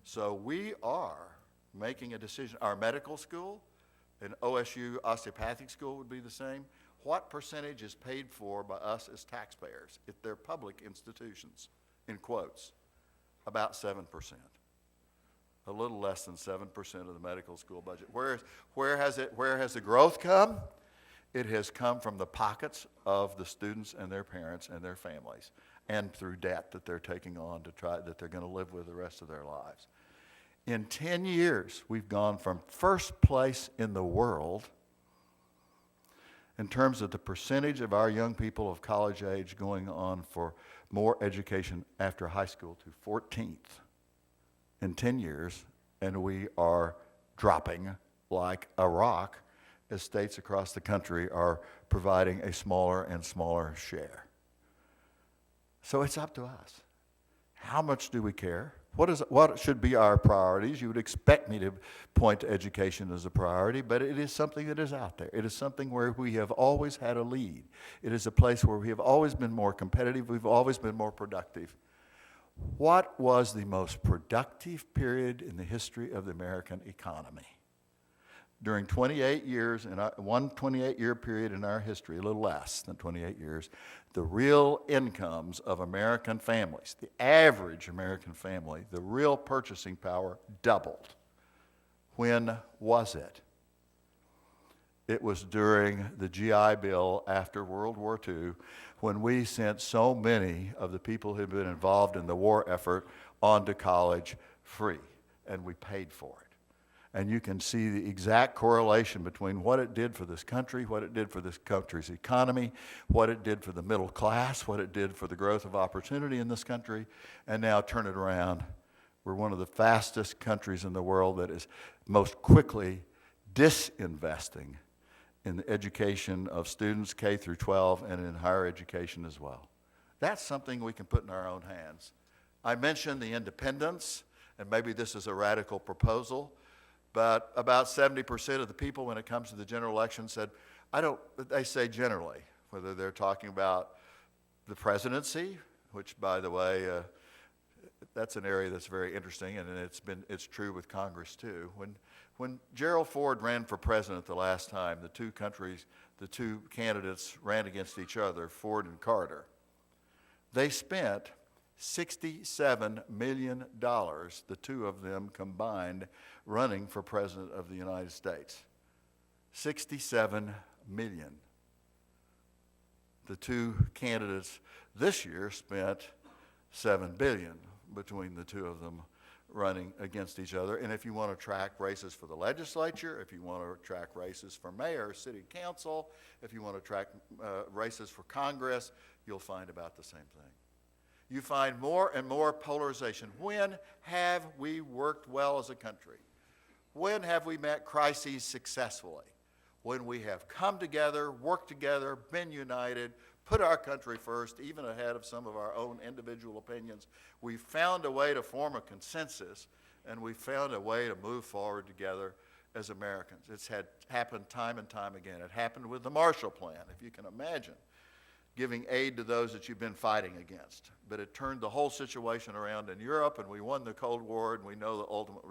D: So we are making a decision. Our medical school, an OSU osteopathic school would be the same. What percentage is paid for by us as taxpayers if they're public institutions, in quotes? About 7%. A little less than 7% of the medical school budget. Where has the growth come? It has come from the pockets of the students and their parents and their families, and through debt that they're taking on that they're going to live with the rest of their lives. In 10 years, we've gone from first place in the world in terms of the percentage of our young people of college age going on for more education after high school to 14th in 10 years, and we are dropping like a rock as states across the country are providing a smaller and smaller share. So it's up to us. How much do we care? What should be our priorities? You would expect me to point to education as a priority, but it is something that is out there. It is something where we have always had a lead. It is a place where we have always been more competitive. We've always been more productive. What was the most productive period in the history of the American economy? During 28 years, in one 28-year period in our history, a little less than 28 years, the real incomes of American families, the average American family, the real purchasing power doubled. When was it? It was during the GI Bill after World War II, when we sent so many of the people who had been involved in the war effort onto college free, and we paid for it. And you can see the exact correlation between what it did for this country, what it did for this country's economy, what it did for the middle class, what it did for the growth of opportunity in this country, and now turn it around. We're one of the fastest countries in the world that is most quickly disinvesting in the education of students K through 12 and in higher education as well. That's something we can put in our own hands. I mentioned the independents, and maybe this is a radical proposal, but about 70% of the people when it comes to the general election said, they say generally, whether they're talking about the which by the way, that's an area that's very interesting, and it's true with Congress too. When Gerald Ford ran for president the last time, the two candidates ran against each other, Ford and Carter. They spent $67 million, the two of them combined, running for president of the United States. $67 million. The two candidates this year spent $7 billion between the two of them running against each other. And if you want to track races for the legislature, if you want to track races for mayor, city council, if you want to track races for Congress, you'll find about the same thing. You find more and more polarization. When have we worked well as a country? When have we met crises successfully? When we have come together, worked together, been united, put our country first, even ahead of some of our own individual opinions. We found a way to form a consensus, and we found a way to move forward together as Americans. It's happened time and time again. It happened with the Marshall Plan, if you can imagine, giving aid to those that you've been fighting against. But it turned the whole situation around in Europe, and we won the Cold War, and we know the ultimate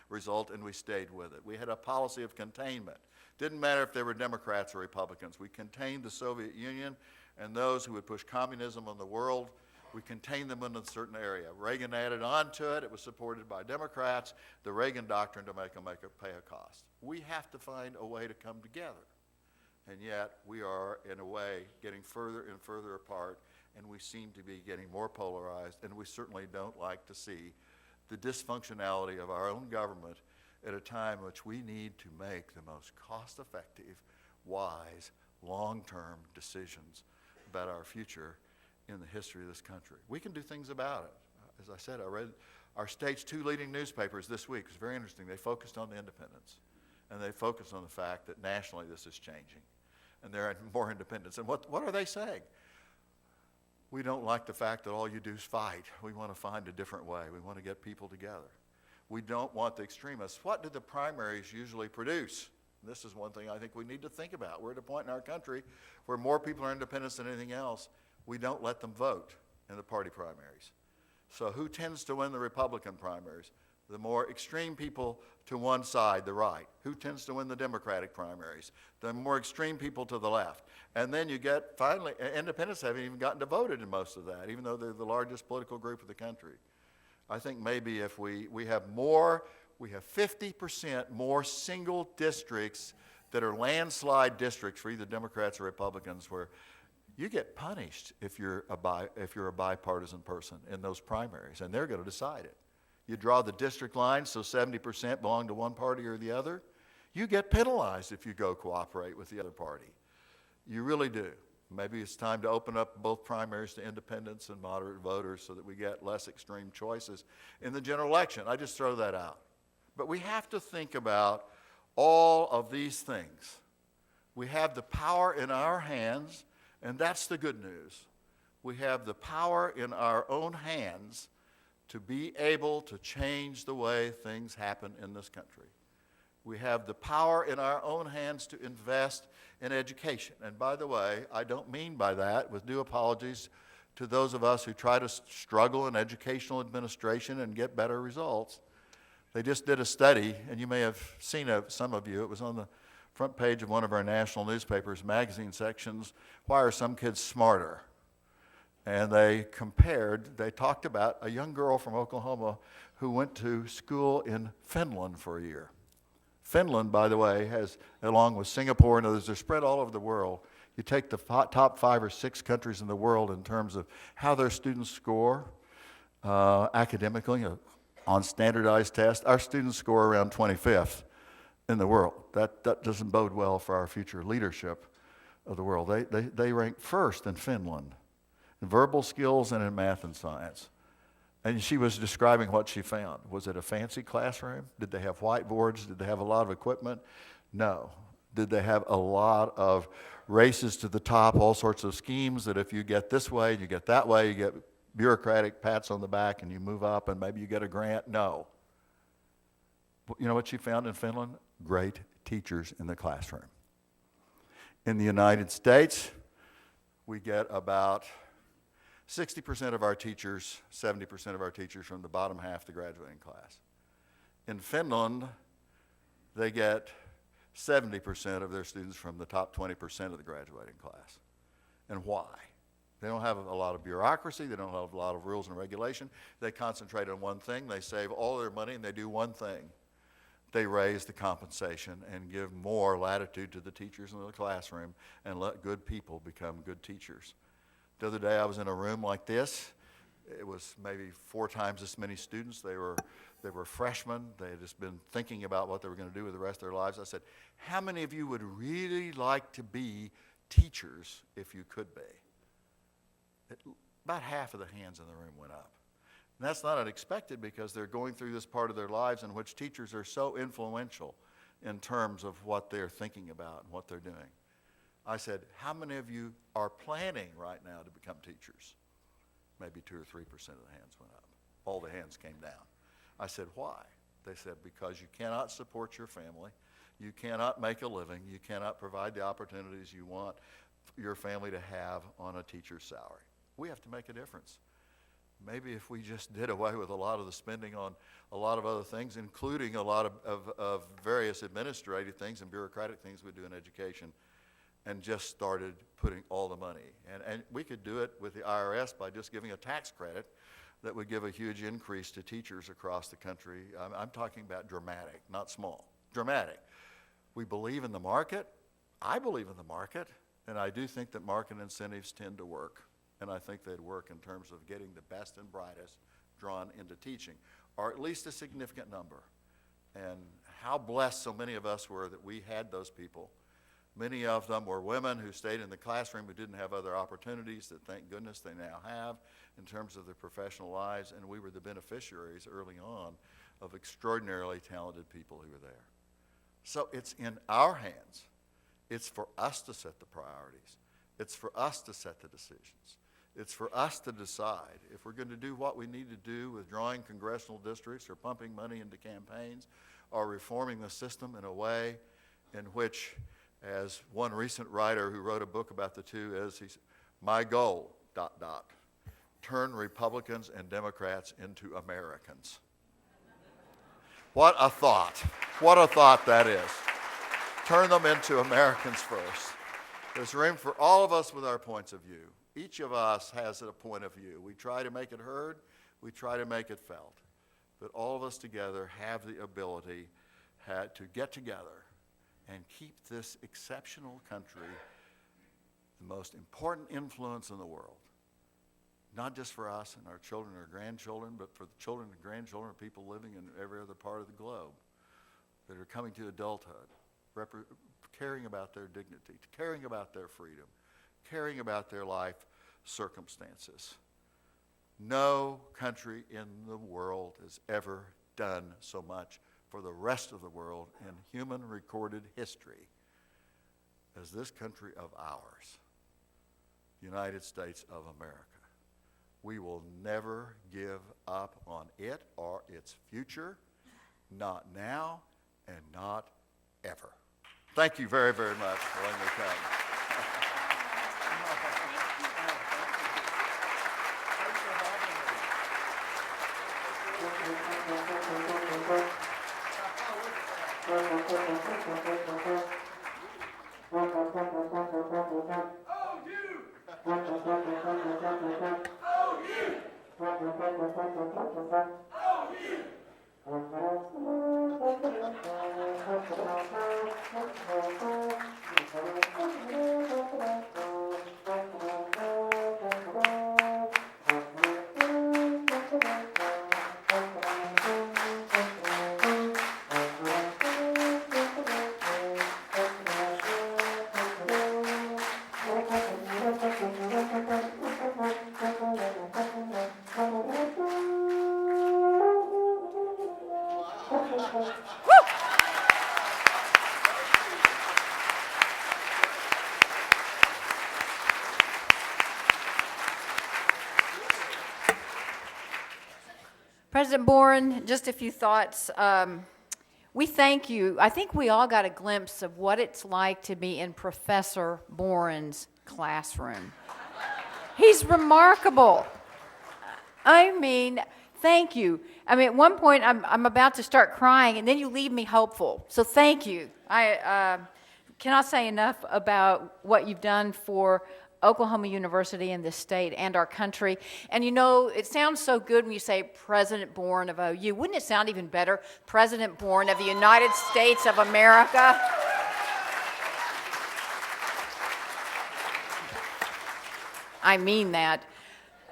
D: result, and we stayed with it. We had a policy of containment. Didn't matter if they were Democrats or Republicans. We contained the Soviet Union, and those who would push communism on the world We contained them in a certain area. Reagan added on to it. It was supported by Democrats, the Reagan doctrine to make them pay a cost. We have to find a way to come together. And yet we are, in a way, getting further and further apart, and we seem to be getting more polarized, and we certainly don't like to see the dysfunctionality of our own government at a time in which we need to make the most cost-effective, wise, long-term decisions about our future in the history of this country. We can do things about it. As I said, I read our state's 2 leading newspapers this week. It was very interesting. They focused on the independents, and they focused on the fact that nationally this is changing, and there are more independents. And what are they saying? We don't like the fact that all you do is fight. We want to find a different way. We want to get people together. We don't want the extremists. What do the primaries usually produce? This is one thing I think we need to think about. We're at a point in our country where more people are independents than anything else. We don't let them vote in the party primaries. So who tends to win the Republican primaries? The more extreme people to one side, the right. Who tends to win the Democratic primaries? The more extreme people to the left. And then you get, finally, independents haven't even gotten to vote in most of that, even though they're the largest political group of the country. I think maybe if we have 50% more single districts that are landslide districts for either Democrats or Republicans, where you get punished if you're a bipartisan person in those primaries, and they're going to decide it. You draw the district lines so 70% belong to one party or the other. You get penalized if you go cooperate with the other party. You really do. Maybe it's time to open up both primaries to independents and moderate voters so that we get less extreme choices in the general election. I just throw that out. But we have to think about all of these things. We have the power in our hands, and that's the good news. We have the power in our own hands to be able to change the way things happen in this country. We have the power in our own hands to invest in education. And by the way, I don't mean by that, with due apologies to those of us who try to struggle in educational administration and get better results. They just did a study, and you may have seen it, some of you. It was on the front page of one of our national newspapers, magazine sections. Why are some kids smarter? And they talked about a young girl from Oklahoma who went to school in Finland for a year. Finland, by the way, has, along with Singapore and others, they're spread all over the world. You take the top 5 or 6 countries in the world in terms of how their students score academically on standardized tests. Our students score around 25th in the world. That doesn't bode well for our future leadership of the world. They rank first in Finland in verbal skills and in math and science. And she was describing what she found. Was it a fancy classroom? Did they have whiteboards? Did they have a lot of equipment? No. Did they have a lot of races to the top, all sorts of schemes that if you get this way, you get that way, you get bureaucratic pats on the back and you move up and maybe you get a grant? No. You know what she found in Finland? Great teachers in the classroom. In the United States, we get about 60% of our teachers, 70% of our teachers from the bottom half of the graduating class. In Finland, they get 70% of their students from the top 20% of the graduating class. And why? They don't have a lot of bureaucracy. They don't have a lot of rules and regulation. They concentrate on one thing. They save all their money, and they do one thing. They raise the compensation and give more latitude to the teachers in the classroom and let good people become good teachers. The other day I was in a room like this. It was maybe 4 times as many students. They were freshmen. They had just been thinking about what they were going to do with the rest of their lives. I said, how many of you would really like to be teachers if you could be? About half of the hands in the room went up. And that's not unexpected because they're going through this part of their lives in which teachers are so influential in terms of what they're thinking about and what they're doing. I said, how many of you are planning right now to become teachers? Maybe 2 or 3% of the hands went up. All the hands came down. I said, why? They said, because you cannot support your family. You cannot make a living. You cannot provide the opportunities you want your family to have on a teacher's salary. We have to make a difference. Maybe if we just did away with a lot of the spending on a lot of other things, including a lot of various administrative things and bureaucratic things we do in education, and just started putting all the money. And we could do it with the IRS by just giving a tax credit that would give a huge increase to teachers across the country. I'm talking about dramatic, not small, dramatic. We believe in the market. I believe in the market, and I do think that market incentives tend to work. And I think they'd work in terms of getting the best and brightest drawn into teaching, or at least a significant number. And how blessed so many of us were that we had those people. Many of them were women who stayed in the classroom who didn't have other opportunities that, thank goodness, they now have in terms of their professional lives, and we were the beneficiaries early on of extraordinarily talented people who were there. So it's in our hands. It's for us to set the priorities. It's for us to set the decisions. It's for us to decide if we're going to do what we need to do with drawing congressional districts or pumping money into campaigns or reforming the system in a way in which, as one recent writer who wrote a book about the two is, my goal, ... turn Republicans and Democrats into Americans. What a thought. What a thought that is. Turn them into Americans first. There's room for all of us with our points of view. Each of us has a point of view. We try to make it heard. We try to make it felt. But all of us together have the ability to get together and keep this exceptional country the most important influence in the world. Not just for us and our children or grandchildren, but for the children and grandchildren of people living in every other part of the globe that are coming to adulthood, caring about their dignity, caring about their freedom, caring about their life circumstances. No country in the world has ever done so much for the rest of the world in human recorded history as this country of ours, the United States of America. We will never give up on it or its future, not now and not ever. Thank you very, very much for letting me come.
A: President Boren, just a few thoughts. We thank you. I think we all got a glimpse of what it's like to be in Professor Boren's classroom. He's remarkable. I mean, thank you. I mean, at one point, I'm about to start crying, and then you leave me hopeful. So thank you. I cannot say enough about what you've done for Oklahoma University and this state and our country. And you know, it sounds so good when you say President Boren of OU. Wouldn't it sound even better, President Boren of the United States of America? I mean that.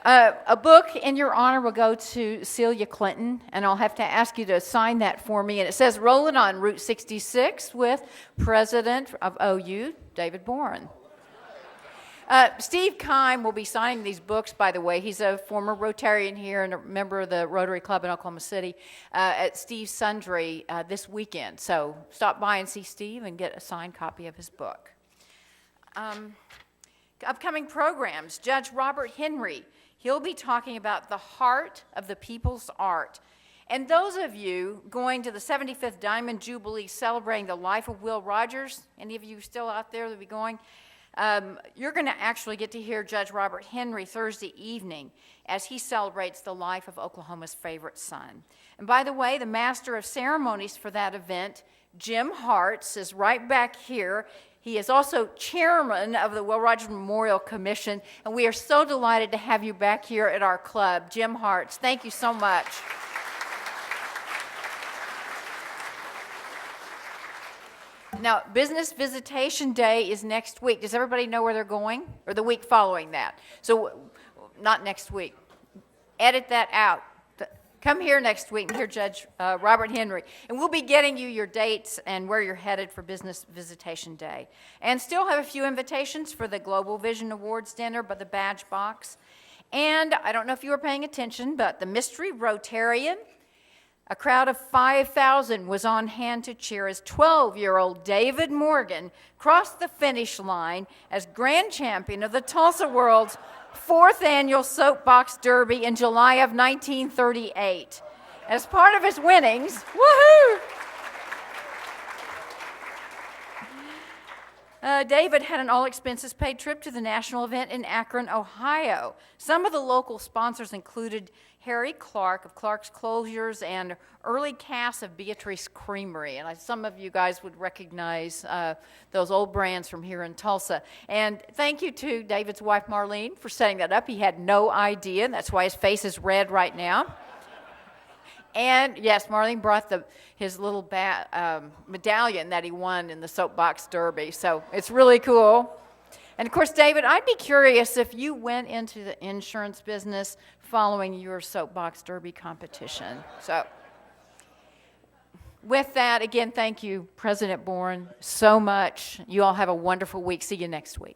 A: A book in your honor will go to Celia Clinton, and I'll have to ask you to sign that for me. And it says, "Rolling on Route 66 with President of OU, David Boren." Steve Keim will be signing these books, by the way. He's a former Rotarian here and a member of the Rotary Club in Oklahoma City at Steve's Sundry this weekend. So stop by and see Steve and get a signed copy of his book. Upcoming programs, Judge Robert Henry. He'll be talking about the heart of the people's art. And those of you going to the 75th Diamond Jubilee celebrating the life of Will Rogers, any of you still out there that'll be going? You're going to actually get to hear Judge Robert Henry Thursday evening as he celebrates the life of Oklahoma's favorite son. And by the way, the master of ceremonies for that event, Jim Hartz, is right back here. He is also chairman of the Will Rogers Memorial Commission, and we are so delighted to have you back here at our club. Jim Hartz, thank you so much. Now, Business Visitation Day is next week. Does everybody know where they're going? Or the week following that? So, not next week. Edit that out. Come here next week and hear Judge Robert Henry. And we'll be getting you your dates and where you're headed for Business Visitation Day. And still have a few invitations for the Global Vision Awards dinner by the badge box. And I don't know if you were paying attention, but the Mystery Rotarian, a crowd of 5,000 was on hand to cheer as 12-year-old David Morgan crossed the finish line as grand champion of the Tulsa World's 4th annual Soapbox Derby in July of 1938. As part of his winnings, woohoo! David had an all-expenses-paid trip to the national event in Akron, Ohio. Some of the local sponsors included Harry Clark of Clark's Closures and early cast of Beatrice Creamery. And some of you guys would recognize those old brands from here in Tulsa. And thank you to David's wife, Marlene, for setting that up. He had no idea, and that's why his face is red right now. And yes, Marlene brought his little medallion that he won in the Soapbox Derby. So it's really cool. And of course, David, I'd be curious if you went into the insurance business following your Soapbox Derby competition. So with that, again, thank you, President Boren, so much. You all have a wonderful week. See you next week.